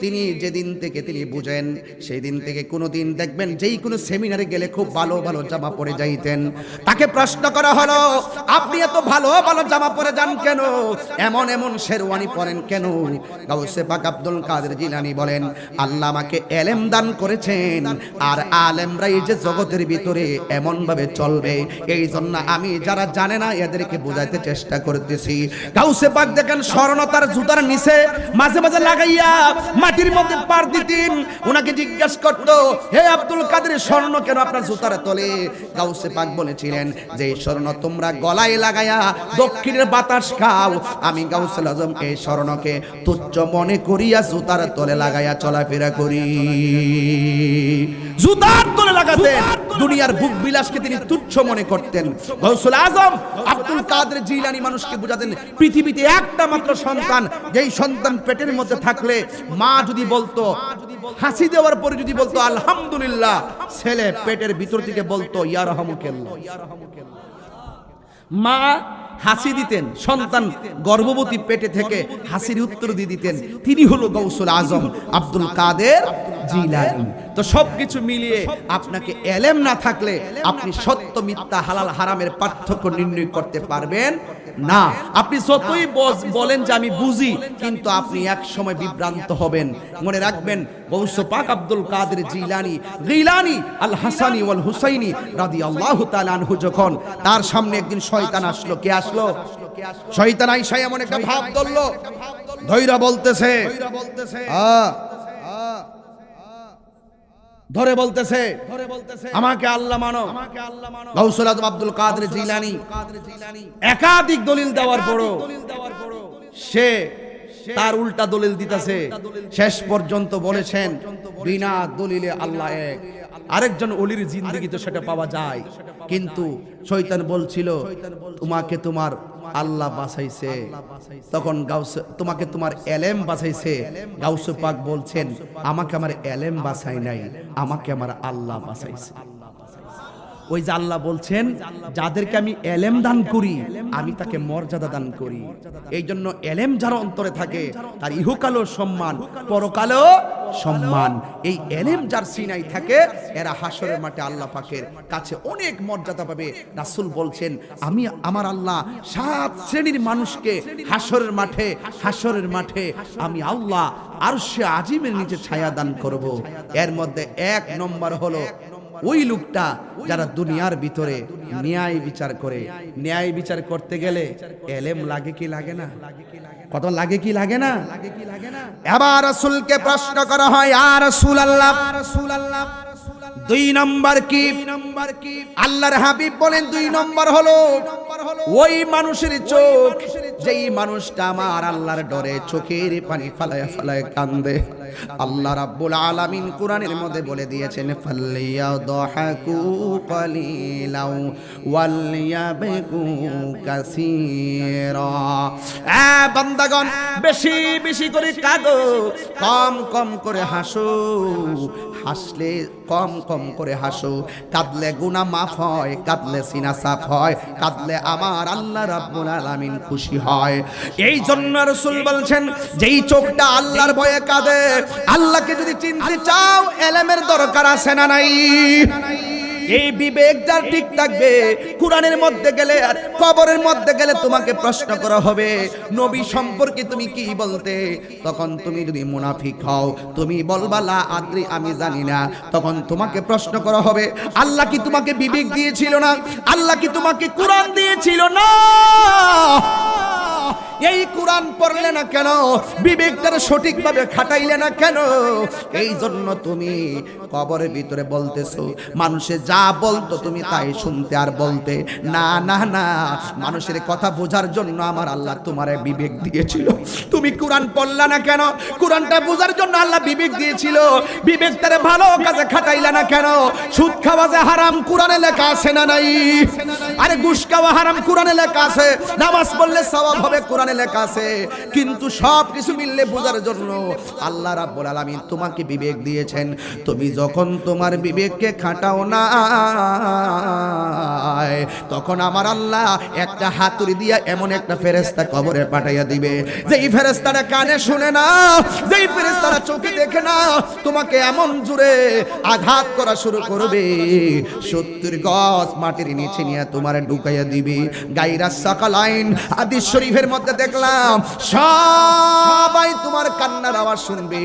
তিনি যেদিন থেকে তিনি বুঝেন সেই দিন থেকে কোনোদিন দেখবেন যেই কোনো সেমিনারে গেলে খুব ভালো ভালো জামা পরে যাইতেন। তাকে প্রশ্ন করা হলো আপনি এত ভালো ভালো জামা পরে যান কেন, এমন এমন শেরওয়ানি পরেন কেন? গাউসে পাক আব্দুল কাদের জিলানী বলেন আল্লাহ আমাকে এলেম দান করেছেন, আর আলেমরা এই যে জগতের ভিতরে এমন ভাবে চলবে, এই জন্য আমি যারা জানে না এদেরকে বোঝাইতে চেষ্টা করতেছি। গাউসে পাক দেখেন স্বর্ণতার জুতার নিচে মাঝে মাঝে লাগাইয়া মাটির মধ্যে পার দিতেন। ওনাকে জিজ্ঞাসা করতো হে আব্দুল কাদের স্বর্ণ কেন আপনার জুতার তলে? গাউসে পাক বলেছিলেন যে স্বর্ণ তোমরা গলায় লাগাইয়া দক্ষিণের বাতাস খাও, আমি গাউসুল আজম এই স্বর্ণকে তুচ্ছ মনে করিয়া জুতার তলে লাগাইয়া চলাফেরা করি। জুতার তলে লাগাতেন, দুনিয়ার ভোগ বিলাসকে তিনি তুচ্ছ মনে করতেন। গাউসুল আজম আব্দুল কাদের জিলানী মানুষকে বুঝাতেন পৃথিবীতে একটা মাত্র সন্তান, যেই সন্তান পেটের মধ্যে থাকলে মা যদি বলতো, হাসি দেওয়ার পরে যদি বলতো আলহামদুলিল্লাহ, ছেলে পেটের ভিতর থেকে বলতো ইয়া রাহমুকাল্লাহ। মা হাসি দিতেন, সন্তান গর্ভবতী পেটে থেকে হাসির উত্তর দিয়ে দিতেন। তিনি হলো গাউসুল আজম আব্দুল কাদের জিলানী। তো সবকিছু মিলিয়ে আপনাকে এলেম না থাকলে আপনি সত্য মিথ্যা হালাল হারামের পার্থক্য নির্ণয় করতে পারবেন না। আপনি যতই বলেন যে আমি বুঝি, কিন্তু আপনি এক সময় বিভ্রান্ত হবেন। মনে রাখবেন গৌসে পাক আব্দুল কাদের জিলানী গিলানী আল হাসানি ওয়াল হুসাইনি রাদিয়াল্লাহু তাআলা আনহু যখন তার সামনে একদিন শয়তান আসলো। কে আসলো? শয়তান আইসা এমন একটা ভাব ধরলো, ধৈরা বলতেছে ধরে বলতেছে আমাকে আল্লাহ মানো। গাউসুল আজম আব্দুল কাদের জিলানী একাধিক দলিল দেওয়ার পরও সে তার উল্টা দলিল দিতেছে। শেষ পর্যন্ত বলেছেন বিনা দলিলে আল্লাহ এক। আরেকজন ওলির জিন্দেগি তো সেটা পাওয়া যায়, কিন্তু শয়তান বলছিল তোমাকে তোমার আল্লাহ বাঁচাইছে, তখন তোমাকে তোমার এলেম বাঁচাইছে। গাউসে পাক বলছেন আমাকে আমার এলেম বাঁচাই নাই, আমাকে আমার আল্লাহ বাঁচাইছে। ওই যে আল্লাহ বলছেন যাদেরকে আমি এলেম দান করি আমি তাকে মর্যাদা দান করি। এই জন্য এলেম যার অন্তরে থাকে তার ইহকালও সম্মান, পরকালেও সম্মান। এই এলেম যার সিনায় থাকে এরা হাসরের মাঠে আল্লাহ পাকের কাছে অনেক মর্যাদা পাবে। রাসূল বলছেন, আমি আমার আল্লাহ 7 শ্রেণীর মানুষকে হাসরের মাঠে আমি আল্লাহ আরশে আজিমের নিচে ছায়া দান করব। এর মধ্যে 1 নম্বর হলো ওই লোকটা যারা দুনিয়ার ভিতরে ন্যায় বিচার করে। ন্যায় বিচার করতে গেলে এলেম লাগে কি লাগে না? কত লাগে কি লাগে না? এবার রাসূলকে প্রশ্ন করা হয়, ইয়া রাসূলুল্লাহ 2 নম্বর কি? আল্লাহর হাবিব বলেন 2 নম্বর হলো ওই মানুষের চোখ যেই মানুষটা আমার আল্লাহর ডরে চোখের পানি ফালায় ফালায় কান্দে। আল্লাহ রাব্বুল আলামিন কোরআনের মধ্যে বলে দিয়েছেন, ফালিয়াদহাকু কালিলাও ওয়ালিয়াবকু কাসীরা। বান্দাগণ, বেশি বেশি করে কাঁদো, কম কম করে হাসো। হাসলে কম কম করে হাসো। কাঁদলে গুনাহ মাফ হয়, কাঁদলে সিনা সাফ হয়, কাঁদলে আমার আল্লাহ রাব্বুল আলামিন খুশি হয়। এই জন্য রাসূল বলছেন, যেই চোখটা আল্লাহর ভয়ে কাঁদে, আল্লাহকে যদি চিনতে চাও এলেমের দরকার আছে না নাই? এই বিবেক যার ঠিক থাকবে, কুরআনের মধ্যে গেলে আর কবরের মধ্যে গেলে তোমাকে প্রশ্ন করা হবে নবী সম্পর্কে তুমি কি বলতে। তখন তুমি যদি মুনাফিক হও, তুমি বলবা লা আদ্রি, আমি জানি না। তখন তোমাকে প্রশ্ন করা হবে, আল্লাহ কি তোমাকে বিবেক দিয়েছিল না? আল্লাহ কি তোমাকে কুরআন দিয়েছিল না? এই কুরআন পড়লে না কেন? বিবেকটারে সঠিকভাবে খাটাইলে না কেন? এই জন্য তুমি কবরের ভিতরে বলতেছো মানুষে যা বলতো তুমি তাই শুনতে আর বলতে। না না না, মানুষের কথা বোঝার জন্য আমার আল্লাহ তোমারে বিবেক দিয়েছিল। তুমি কুরআন পড়লা না কেন? কুরআনটা বোঝার জন্য আল্লাহ বিবেক দিয়েছিল। বিবেকটারে ভালো কাজে খাটাইলা না কেন? সুদ খাওয়া যে হারাম কুরআনে লেখা আছে না নাই? আরে ঘুষ খাওয়া হারাম কুরআনে লেখা আছে। নামাজ পড়লে সওয়াব হবে কুরআনে লেখা আছে। কিন্তু সব কিছু মিললে বোঝার জন্য আল্লাহ রাব্বুল আলামিন তোমাকে বিবেক দিয়েছেন। তুমি যখন তোমার বিবেককে খাটাও না, তখন আমার আল্লাহ একটা হাতুড়ি দিয়া এমন একটা ফেরেশতা কবরে পাঠাইয়া দিবে, যেই ফেরেশতাটা কানে শুনে না, যেই ফেরেশতাটা চোখে দেখে না, তোমাকে এমন জোরে আঘাত করা শুরু করবে 70 গজ মাটির নিচে নিয়ে তোমারে ঢুকাইয়া দিবে। গায়রা সাকালাইন হাদিস শরীফের মধ্যে দেখলাম সবাই তোমার কান্নার আওয়াজ শুনবে,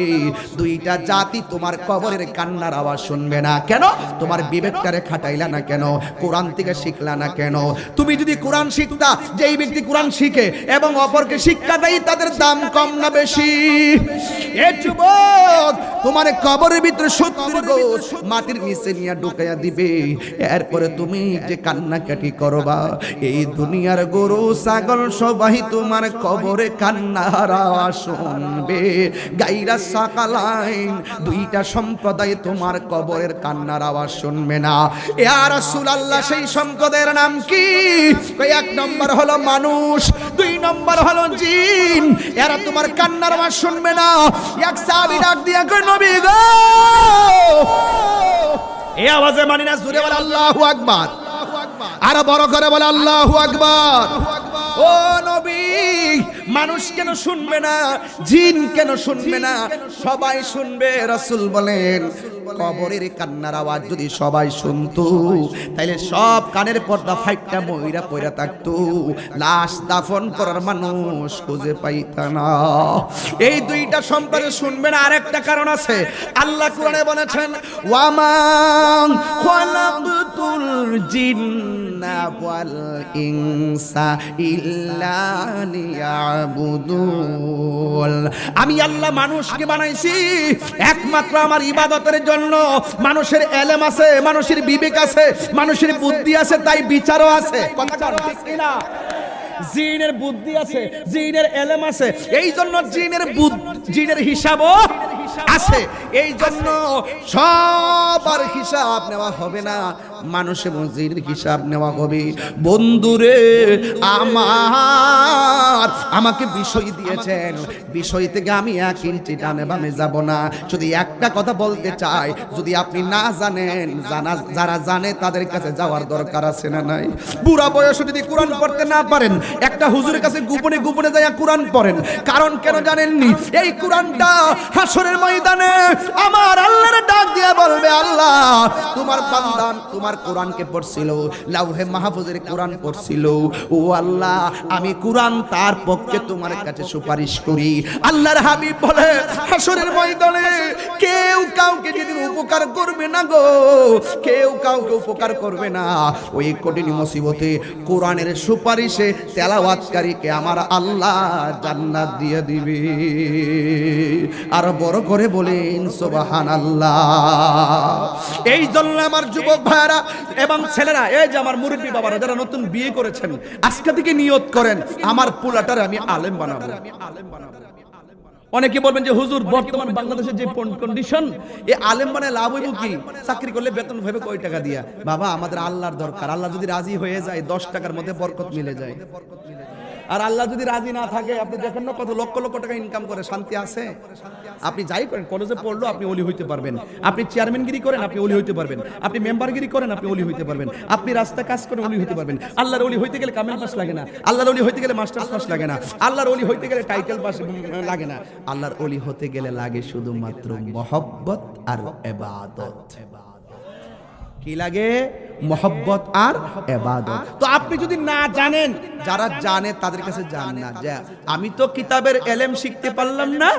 2টা জাতি তোমার কবরের কান্নার আওয়াজ শুনবে না। কেন? তোমার বিবেকটারে খাটাইলা না কেন? কোরআন থেকে শিখলা না কেন? তুমি যদি কোরআন শিখতা, যেই ব্যক্তি কোরআন শিখে এবং অপরকে শিক্ষা দেয় তাদের দাম কম না বেশি? এ যুবক, তোমার কবরের ভিতরে 70 গজ মাটির নিচে নিয়ে ঢুকাইয়া দিবে। এরপরে তুমি যে কান্নাকাটি করবা, এই দুনিয়ার গরু ছাগল সবাই তোমার কবরে কান্নার আওয়াজ শুনবে। গায়রা সাকালাইন 2টা সম্প্রদায় তোমার কবরের কান্নার আওয়াজ শুনবে না। ইয়া রাসূলুল্লাহ, সেই সম্প্রদায়ের নাম কি? 1 নম্বর হলো মানুষ, 2 নম্বর হলো জিন। এরা তোমার কান্নার আওয়াজ শুনবে না। এক সাহাবী ডাক দিয়া কয়, নবী গো, এই আওয়াজে মানি না, জোরে বলে আল্লাহু আকবার, আর বড় করে বলে আল্লাহু আকবার। ও নবী, মানুষ কেন শুনবে না? জিন কেন শুনবে না? সবাই শুনবে। রাসূল বলেন, কবরের কান্নার আওয়াজ যদি সবাই শুনতো, তাইলে সব কানের পর্দা ফাইটটা মইরা পইরা থাকতো, লাশ দাফন করার মানুষ খুঁজে পাইতা না। এই 2টা সম্পর্কে শুনবে না। আরেকটা কারণ আছে। আল্লাহ কোরআনে বলেছেন, ওয়ামা খালাকতুল জিন্না ওয়াল ইনসা ইল্লা লিয়াবুদুন। আমি আল্লাহ মানুষকে বানাইছি একমাত্র আমার ইবাদতের জন্য। মানুষের এলেম আছে, মানুষের বিবেক আছে, মানুষের বুদ্ধি আছে, তাই বিচারও আছে। কথা ঠিক কি না? জিনের বুদ্ধি আছে, জিনের এলেম আছে, এই জন্য জিনের হিসাবও আছে। এই জন্য সবার হিসাব নেওয়া হবে না, মানুষের জিনের হিসাব নেওয়া হবে। বন্ধুরে আমাকে বিষয় দিয়েছেন, বিষয় থেকে আমি 1 ইঞ্চি ডানে বামে যাব না। যদি একটা কথা বলতে চাই, যদি আপনি না জানেন, যারা জানে তাদের কাছে যাওয়ার দরকার আছে না নাই? বুড়া বয়সে যদি কোরআন পড়তে না পারেন, একটা হুজুরের কাছে গোপনে গোপনে যায় কোরআন পড়েন। কারণ কেন জানেননি? এই কোরআনটা হাসরের ময়দানে আমার আল্লাহর ডাক দিয়ে বলবে, আল্লাহ তোমার বান্দা তোমার কোরআনকে পড়ছিল, লাউহে মাহফুজের কোরআন পড়ছিল, ও আল্লাহ আমি কোরআন তার পক্ষে তোমার কাছে সুপারিশ করি। আল্লাহর হাবিব বলে, হাসরের ময়দানে কেউ কাউকে যেদিন উপকার করবে না গো, কেউ কাউকে উপকার করবে না, ওই কঠিন মুসিবতে কোরআনের সুপারিশে তেলাওয়াতকারীকে আমার আল্লাহ জান্নাত দিয়ে দিবে। আর বড় করে বলেন সুবহানাল্লাহ। এই জন্য আমার যুবক ভাইরা এবং ছেলেরা, এই যে আমার মুরব্বী বাবারা যারা নতুন বিয়ে করেছেন, আজকে থেকে নিয়ত করেন আমার পোলাটারে আমি আলেম বানাবো। অনেকে বলবেন যে হুজুর বর্তমান বাংলাদেশের যে কন্ডিশন, এই আলেম বানায় লাভ হইব কি? চাকরি করলে বেতন ভাবে কয় টাকা দিয়া? বাবা আমাদের আল্লাহর দরকার। আল্লাহ যদি রাজি হয়ে যায় 10 টাকার মধ্যে বরকত মিলে যায়। আর আল্লাহ যদি রাজি না থাকে, আপনি দেখেন না কত লক্ষ লক্ষ টাকা ইনকাম করে, শান্তি আছে? আপনি যাই করেন, কলেজে পড়লো আপনি ওলি হইতে পারবেন, আপনি চেয়ারম্যানগিরি করেন আপনি ওলি হইতে পারবেন, আপনি মেম্বারগিরি করেন আপনি ওলি হইতে পারবেন, আপনি রাস্তা কাজ করেন ওলি হইতে পারবেন। আল্লাহর ওলি হইতে গেলে কামেল পাস লাগে না, আল্লাহর ওলি হইতে গেলে মাস্টার্স পাস লাগে না, আল্লাহর ওলি হইতে গেলে টাইটেল পাস লাগে না। আল্লাহর ওলি হতে গেলে লাগে শুধুমাত্র মহব্বত আর ইবাদত। কি লাগে? মহব্বত আর ইবাদত। তো আপনি যদি না জানেন, যারা জানে তাদের কাছে যান না, যে আমি তো কিতাবের ইলম শিখতে পারলাম না,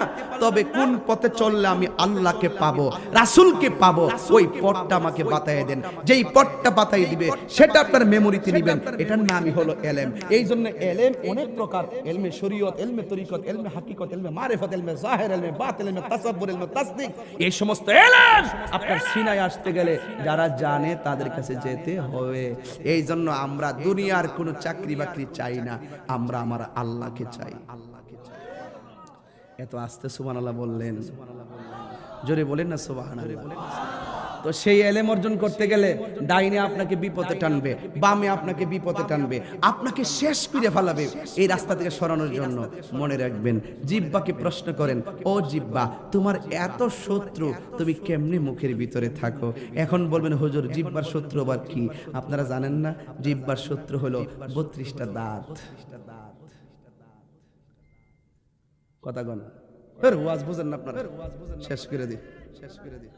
তবে কোন পথে চললে আমি আল্লাহকে পাবো, রাসূলকে পাবো, ওই পথটা আমাকে বাতায় দেন। যেই পথটা বাতাই দিবে সেটা আপনার মেমোরিতে নেবেন, এটার নামই হলো ইলম। এই জন্য ইলম অনেক প্রকার, ইলমে শরীয়ত, ইলমে তরিকত, ইলমে হাকিকত, ইলমে মারিফত, ইলমে জাহির, ইলমে বাতিন, ইলমে তাসাব্বুর, ইলমে তাসদীক, এই সমস্ত ইলম আপনার সিনায় আসতে গেলে যারা জানে তাদের কাছে যেতে হবে। এই জন্য আমরা দুনিয়ার কোনো চাকরি বাকরি চাই না, আমরা আমার আল্লাহকে চাই। এত আস্তে সুবহানাল্লাহ বললেন, জোরে বলেন না সুবহানাল্লাহ। তো সেই ইলম অর্জন করতে গেলে ডাইনে আপনাকে বিপদে টানবে, বামে আপনাকে বিপদে টানবে, আপনাকে শেষ করে ফেলাবে। এই রাস্তা থেকে সরানোর জন্য মনে রাখবেন, জিহ্বাকে প্রশ্ন করেন, ও জিহ্বা তোমার এত শত্রু, তুমি কেমনে মুখের ভিতরে থাকো? এখন বলবেন হুজুর জিহ্বার শত্রু আবার কি? আপনারা জানেন না, জিহ্বার শত্রু হলো 32টা দাঁত। কথা গণ ওয়াজ বুঝেন না আপনারা? শেষ করে দিই, শেষ করে দিই।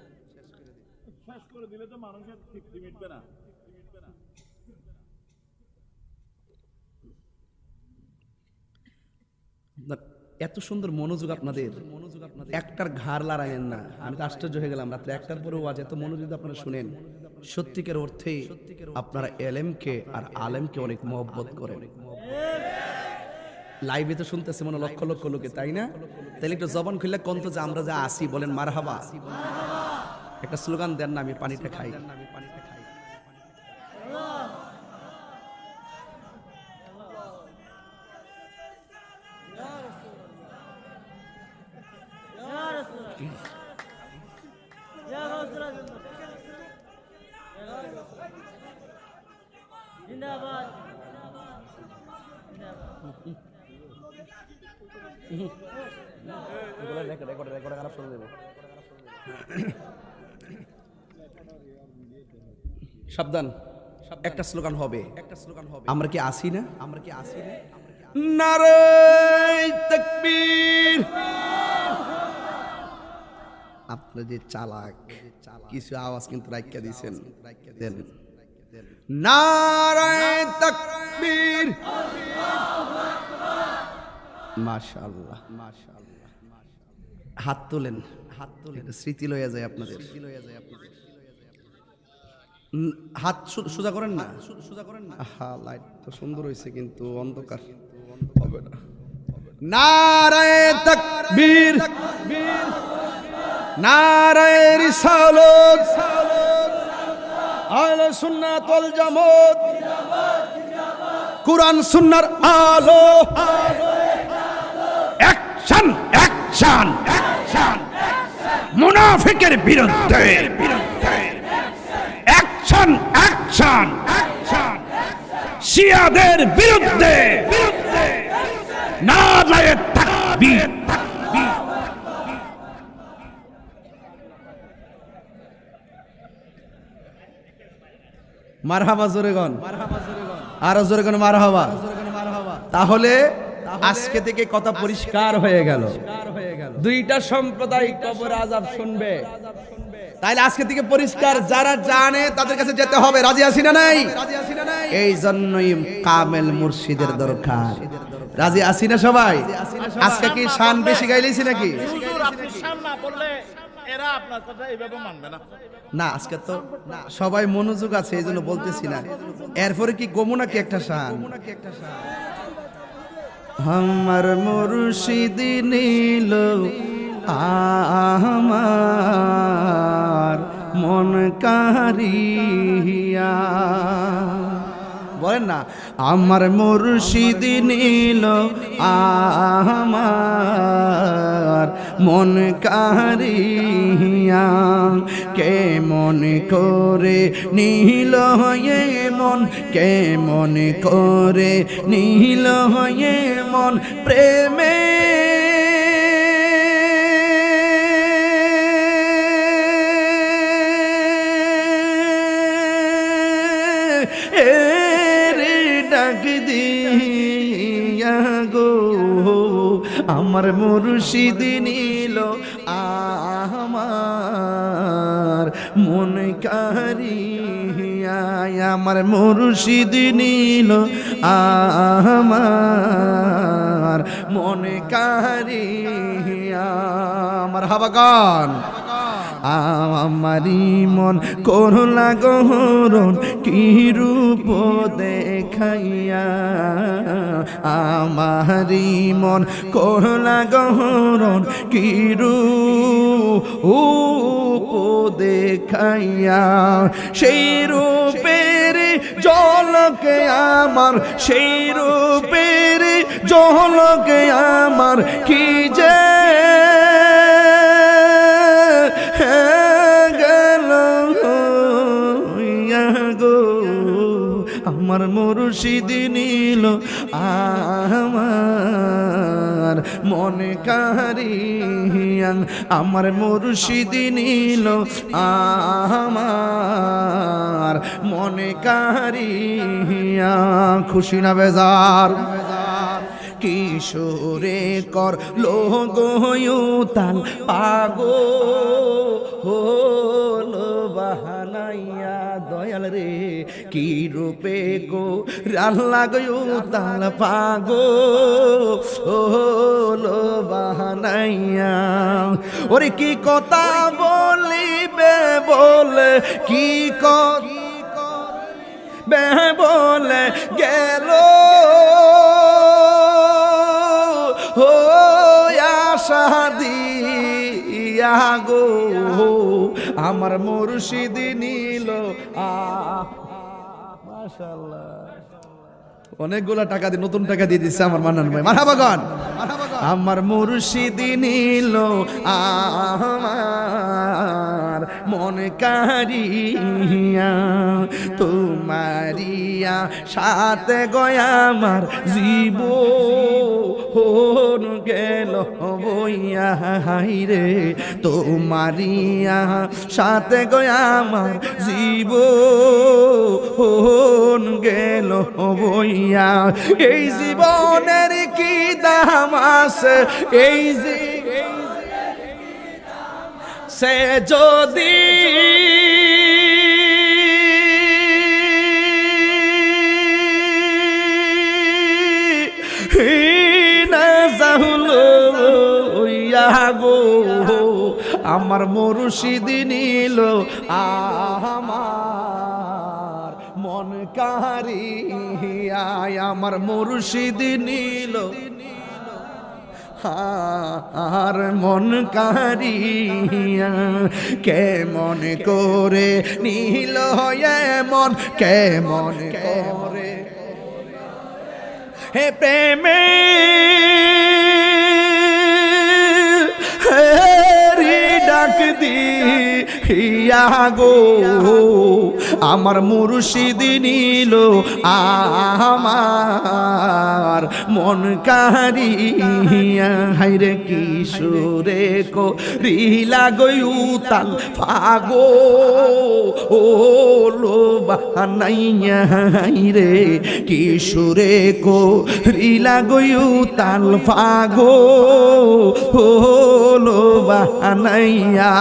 শেষ করে দিলে তো মানুষের তৃপ্তি মিটবে না। এত সুন্দর মনোযোগ আপনাদের, একটার ঘাড় লড়াইয়েন না। আমি তো আশ্চর্য হয়ে গেলাম, রাত্রে 1টার পরেও আজ এত মনোযোগ আপনারা শুনেন। সত্যিকার অর্থে আপনারা ইলমকে আর আলেমকে অনেক মহব্বত করেন। লাইভে তো শুনতেছে মনে লক্ষ লক্ষ লোকে, তাই না? তাহলে একটু জবান খুললে কোন তো যে আমরা যা আসি বলেন মারহাবা। একটা স্লোগান দেন না, আমি পানিটা খাই। সাবধান, একটা স্লোগান হবে, আমরা কি আসি না? আমরা কি আসি না? নারে তাকবীর। আপনারা যে চালাক, কিছু আওয়াজ কিন্তু রাখিয়া দিয়েছেন, দেন নারে তাকবীর। মাশাআল্লাহ, মাশাআল্লাহ। হাত তোলেন, হাত তোলেন, স্মৃতি লইয়া যায় আপনাদের। হাত সোজা করেন না, সোজা করেন না। হ্যাঁ, লাইট তো সুন্দর হয়েছে কিন্তু অন্ধকার হবে না। নারায়ে তাকবীর, নারায়ে রিসালাত, আহলে সুন্নাত ওয়াল জামাত, কুরআন সুন্নাহর আলো। অ্যাকশন, অ্যাকশন, অ্যাকশন মুনাফিকের বিরুদ্ধে। অ্যাকশন, অ্যাকশন, অ্যাকশন শিয়াদের বিরুদ্ধে। নারায়ে তাকবীর। মারহাবা জোরে গন, আরো জোরে গন মারহাবা। তাহলে আজকে থেকে কথা পরিষ্কার হয়ে গেল, দুইটা সম্প্রদায় কবর আযাব শুনবে। তাইলে আজকে থেকে পরিষ্কার, যারা জানে তাদের কাছে যেতে হবে। রাজি আছি না নাই? এই জন্যই কামেল মুর্শিদের দরকার। রাজি আছি না সবাই? আজকে কি শান বেশি গাইলেছি নাকি? না, আজকে তো সবাই মনোযোগ আছে, এই জন্য বলতেছি না। এরপরে কি গমু নাকি একটা শান? আমার মুর্শিদ নীল আমার মন কারিয়া, বলেন না, আমার মুর্শিদ নীল আমার মন কারিয়া, কে মন করে নীল হয়ে মন, কে মন করে নীল হয়ে মন প্রেমে ডাক দিয়া গো, আমার মুর্শিদ নীল আমার মন কারিয়া, আমার মুর্শিদ নীল আমার মন কারিয়া। আমার হাবাগান আমারি মন করলা গহরণ কি রূপ দেখাইয়া, আমারি মন করলা গহরণ কি রূপ দেখাইয়া, সেই রূপের ঝলকে আমার, সেই রূপের ঝলকে আমার কি যে গেল গো, আমার মুর্শিদ নীল আমার মন কারিয়া, আমার মুর্শিদ নীল আমার মন কারিয়া। খুশি না বেজার? কিশোরে কর লোগোয়ুতাল পাগো হলো বাহানাইয়া, দয়াল রে কি রূপে গো রাল্লাগোয়ুতাল পাগো হলো বাহানাইয়া। ওরে কি কথা বলিবে বলে, কি বে বলে গেল হো আশা দিয়া গো, আমার মুর্শিদ নীল মাশাআল্লাহ। অনেকগুলা টাকা দিয়ে, নতুন টাকা দিয়ে দিচ্ছে আমার মান্নান ভাই। মারহাবা গান। আমার মুর্শিদ নীল আমার মন কারিয়া, তোমারিয়া সাথে গয়া আমার জীবন গেল বইয়া, হাইরে তোমারিয়া সাথে গয়া আমার জীবন গেল বইয়া। এই জীবনের কি দাম আছে, এই সে যদি না যাহলো গো, আমার মুর্শিদ নীল আমার মন কারিয়া, আমার মুর্শিদ নীল আর মন কারিয়া, কেমন করে নীল মন, কেমন করে হে প্রেমে ডাক দি ইয়া গো আমার মুর্শিদ নিল আমার মন কারিয়া হাইরে কিশোরে কো রিলা গয়ুতাল ফাগো ও লো বানাইয়া হাইরে কিশোরে কো রিলা গয়ুতাল ফাগো ও লো বানাইয়া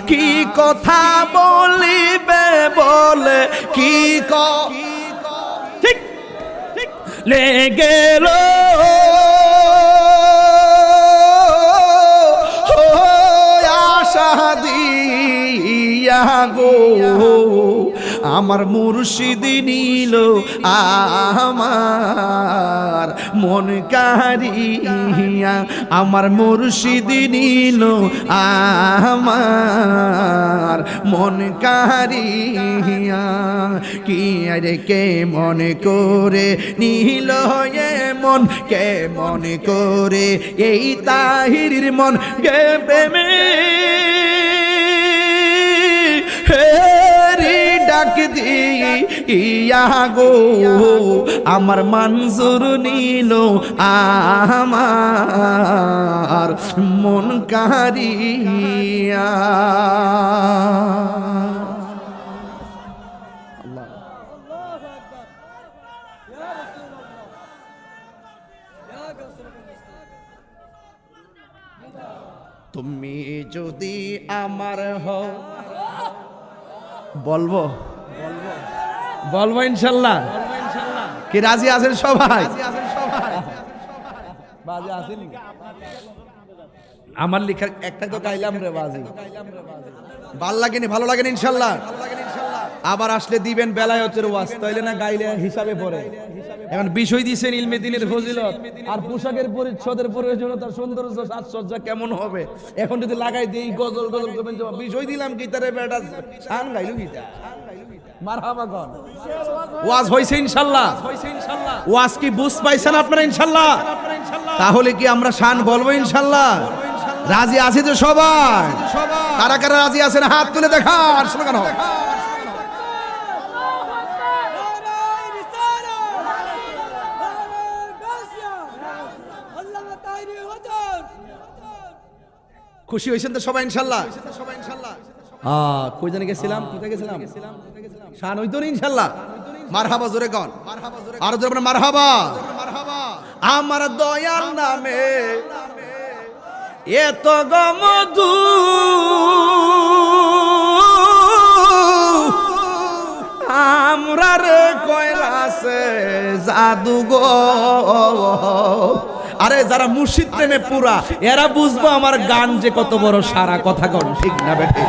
কি কথা বলিবে বলে কি ঠিক লেগে গেল আশা দিয়া গো আমার মুর্শিদ নিল আমার মন কারিয়া আমার মুর্শিদ নিল আমার মন কারিয়া কি আরে কে মনে করে নিল মন কে মনে করে এই তাহিরির মন কে প্রেমে ডাক দিয়া গো আমার মনজুর নিল আমার মন কারিয়া তুমি যদি আমার হও বলবো বলবো ইনশাল্লাহ কি রাজি আছেন সবাই বাজে আছেন আমার লেখা একটা তো গাইলাম রে বাজি ভাল লাগেনি ভালো লাগেনি ইনশাল্লাহ আবার আসলে দিবেন বেলায়েতের ওয়াজ তাইলে না গাইলে হিসাবে পড়ে এখন বিষয় দিয়েছেন ইলমে দিনের ফজিলত আর পোশাকের পরিচ্ছদের প্রয়োজনীয়তা সৌন্দর্য সাজসজ্জা কেমন হবে এখন যদি লাগাই দেই গজল গজল করবেন বিষয় দিলাম গিটারে বেটা শান গাইলু গিটার মারহাবা কোন ওয়াজ হইছে ইনশাআল্লাহ ওয়াজ কি বুঝ পাইছেন আপনারা ইনশাআল্লাহ তাহলে কি আমরা শান বলবো ইনশাআল্লাহ রাজি আছে তো সবাই কারা কারা রাজি আছেন হাত তুলে দেখান স্লোগান হোক খুশি হয়েছেন তো সবাই ইনশাআল্লাহ কই জানি গেছিলাম কোথায় গেছিলাম শান হইতো না ইনশাআল্লাহ মারহাবা জোরে গান আর জোরে মারহাবা আমার দয়াল নামে এত গমধু আমরা রে কয়রাছে জাদু গো আরে যারা মুর্শিদ প্রেমে পুরা এরা বুঝবো আমার গান যে কত বড় সারা কথা কোন ঠিক না বেটে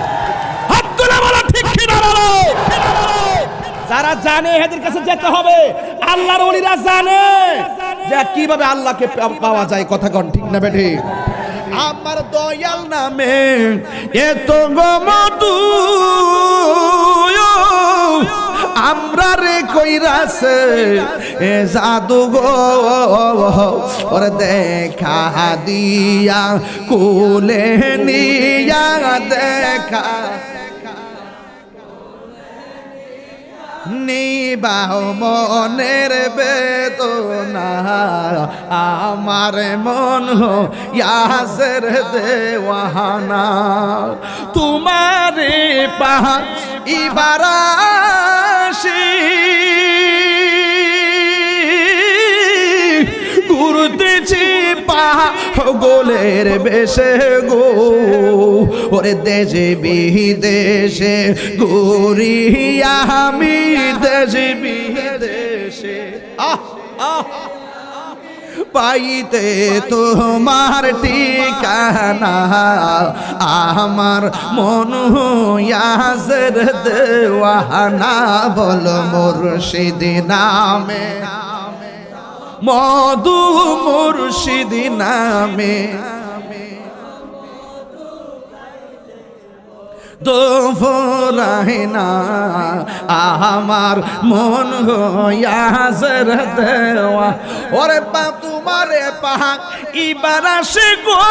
হাত তুলে বলো ঠিক কি না বলো যারা জানে এদের কাছে যেতে হবে আল্লাহর ওলিরা জানে যে কিভাবে আল্লাহকে পাওয়া যায় কথা কোন ঠিক না বেটে আমার দয়াল নামে এত গমধু আমরা রে কইরাছে এ জাদু গো ওরে দেখা দিয়া কুলে নিয়া দেখা নিবাহ মনের বেদনা আমার মন ইয়াসের দেওয়ানা তোমারে পাহা ইবারাশি ঘুরতেছি পাগলের বেশে গো ওরে দেশে বিদেশে ঘুরিয়া আমি দেশে বিদেশে পাইতে তোমার ঠিকানা আমার মন ইয়াসের দেওয়ানা বল মুর্শিদ নামে মধু মুর্শিদ নামে দোফরায় না আমার মন ইয়াসের দেওয়া ওরে পা তোমারে পাক ইবারাশে গো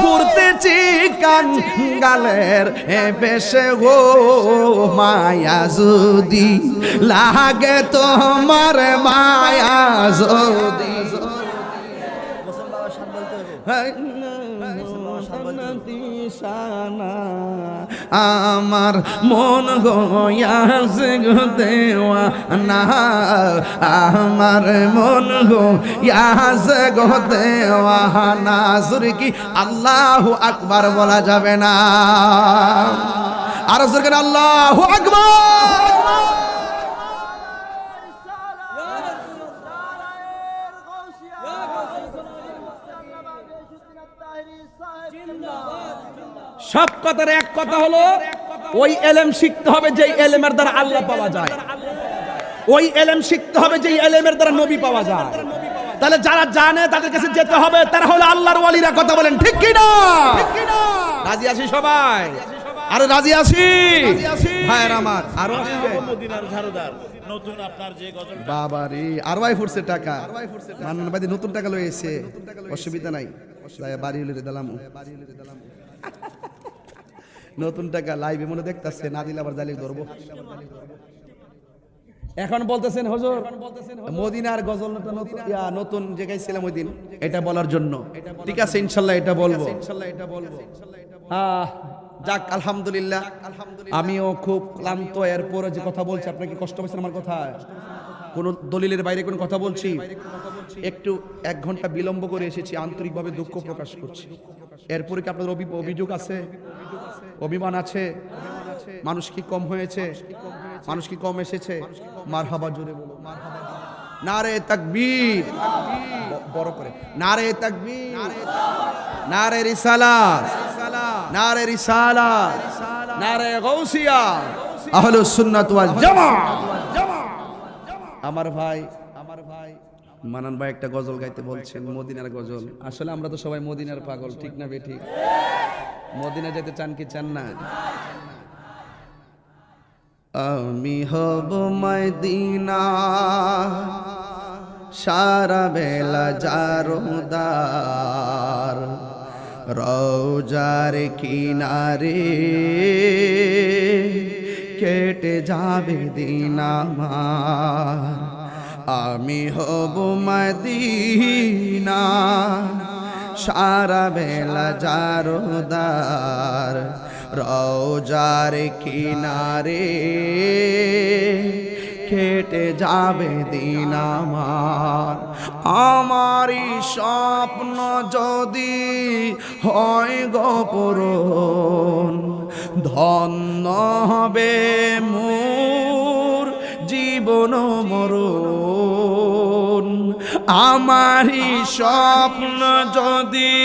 ঘুরতেছি কা গালের বেশে গো মায়া যদি লাগে তোমার মায়া যদি আমার মন গয়াছে গো দেওয়ানা আমার মন গয়াছে গো দেওয়ানা সুরে কি আল্লাহু আকবার বলা যাবে না আর সুরে আল্লাহু আকবার সব কথার এক কথা হলো ওই এলেম শিখতে হবে যেই এলেমের দ্বারা আল্লাহ পাওয়া যায়, ওই এলেম শিখতে হবে যেই এলেমের দ্বারা নবী পাওয়া যায়। তাহলে যারা জানে তাদের কাছে যেতে হবে, তারা হলো আল্লাহর ওয়ালিরা। কথা বলেন ঠিক কি না? রাজি আছি সবাই? আরে রাজি আছি ভাইয়ের আমার। আরো মদিনার ঝাড়ুদার নতুন আপনার যে গজল বাবারে আরওয়াই ফুরছে টাকা মান্নান ভাই নতুন টাকা লয়ে এসে অসুবিধা নাই বাড়ি হলে দিলাম নতুন টাকা লাইভে মনে দেখতাছে না দিলে আবার জালি ধরবো। এখন বলতেছেন হুজুর মদিনার গজল নতুন জায়গায় ছিলাম ওই দিন, এটা বলার জন্য। ঠিক আছে ইনশাল্লাহ এটা বলবো। যাক আলহামদুলিল্লাহ, আমিও খুব ক্লান্ত। এরপরে যে কথা বলছি আপনার কি কষ্ট হয়েছে আমার কথা? কোন দলিলের বাইরে কোন কথা বলছি? একটু 1 ঘন্টা বিলম্ব করে এসেছি, আন্তরিকভাবে দুঃখ প্রকাশ করছি। এরপরে কি আপনাদের অভিযোগ আছে, অভিমান আছে? মানুষ কি কম হয়েছে? মানুষ কি কম এসেছে? মারহাবা জোরে বলো মারহাবা। নারে তাকবীর, বড় করে নারে তাকবীর, নারে রিসালাত, নারে রিসালাত, নারে গাউসিয়া, আহলুস সুন্নাত ওয়াল জামাত। আমার ভাই মানান ভাই একটা গজল গাইতে বলছেন, মদিনার গজল। আসলে আমরা তো সবাই মদিনার পাগল, ঠিক না বেঠি? মদিনা যেতে চান কি চান না? আমি হব মদিনা সারা বেলা জারদার, রওজার কিনারে কেটে যাবে দিন আমার। আমি হব মদিনা সারা বেলা জারদার, রওজার কিনারে কেটে যাবে দিন আমার। আমারই স্বপ্ন যদি হয় গো পূরণ, ধন্য হবে মোর জীবন মরণ। আমারই স্বপ্ন যদি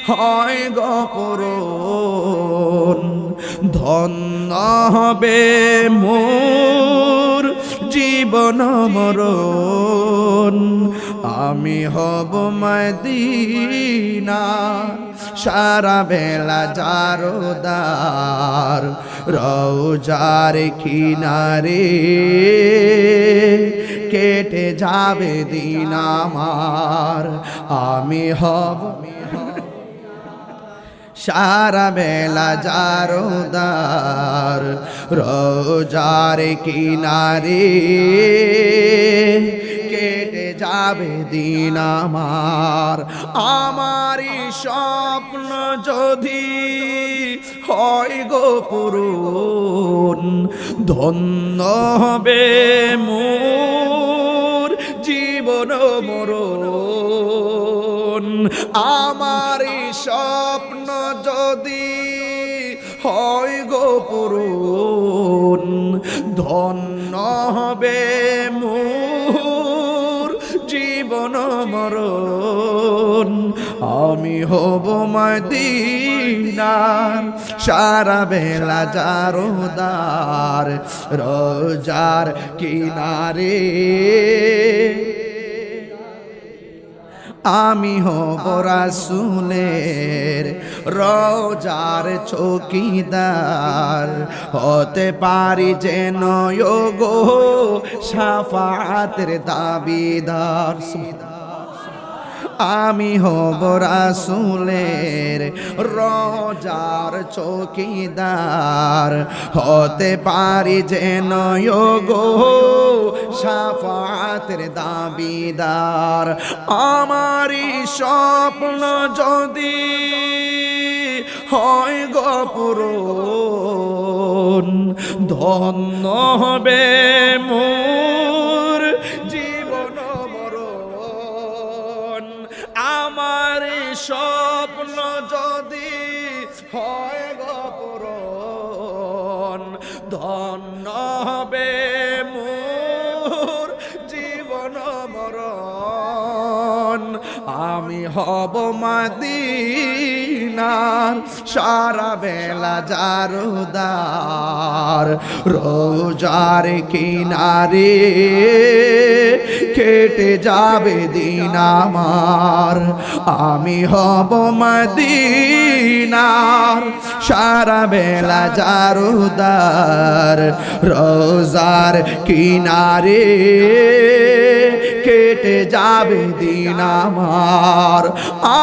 হয় গো পূরণ, ধন্য হবে মোর জীবন মরণ। আমি হব মদিনা সারা বেলা জারদার, রওজার কিনারে কেটে যাবে দিন আমার। আমি হব সারা বেলা জারদার, রওজার কিনারে কেটে যাবে দিন আমার। আমারই স্বপ্ন যদি হয় গো পূরণ, ধন্য হবে মোর জীবন মরণ। আমারই স্বপ্ন যদি হয় গো পূরণ, ধন্য হবে মোর জীবন মরণ। আমি হব মদিনার সারা বেলা জারদার, রওজার কিনারে আমি হব রাসূলের রওজার চৌকিদার, হতে পারি যেন গো শাফাতের দাবিদার। আমি হব রাসূলের রোজার চৌকিদার, হতে পারি যেন গো শাফাতের দাবিদার। আমারই স্বপ্ন যদি হয় গো পূরণ, ধন্য হবে মোর জীবন মরণ। আমার স্বপ্ন যদি হয় গো পূরণ, ধন্য হবে মোর জীবন মরণ। আমি হব মদিনার সারা বেলা জারদার, রোজার কিনারে কেটে যাবে দিন আমার। আমি হব মদিনার সারা বেলা জারদার, রোজার কিনারে কেটে যাবে দিন আমার।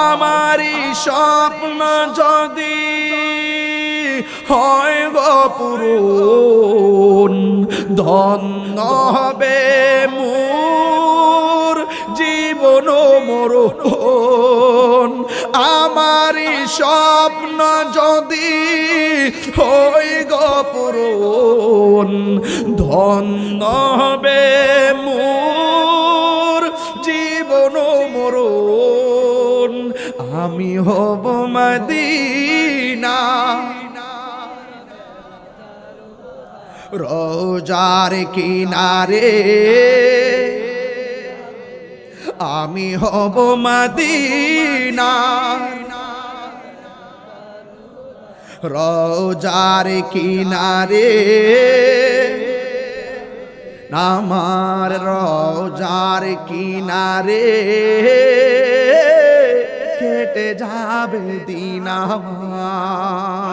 আমারই স্বপ্ন যদি হয় গো পূরণ, ধন্য হবে মোর জীবন মরণ। আমারই স্বপ্ন যদি হয় গো পূরণ, ধন্য হবে মোর জীবন মরণ। আমি হব মদিনা রোজার কিনারে, আমি হব মদিনা রোজার কিনারে। আমার রোজার কিনারে কেটে যাবে দিন আমার।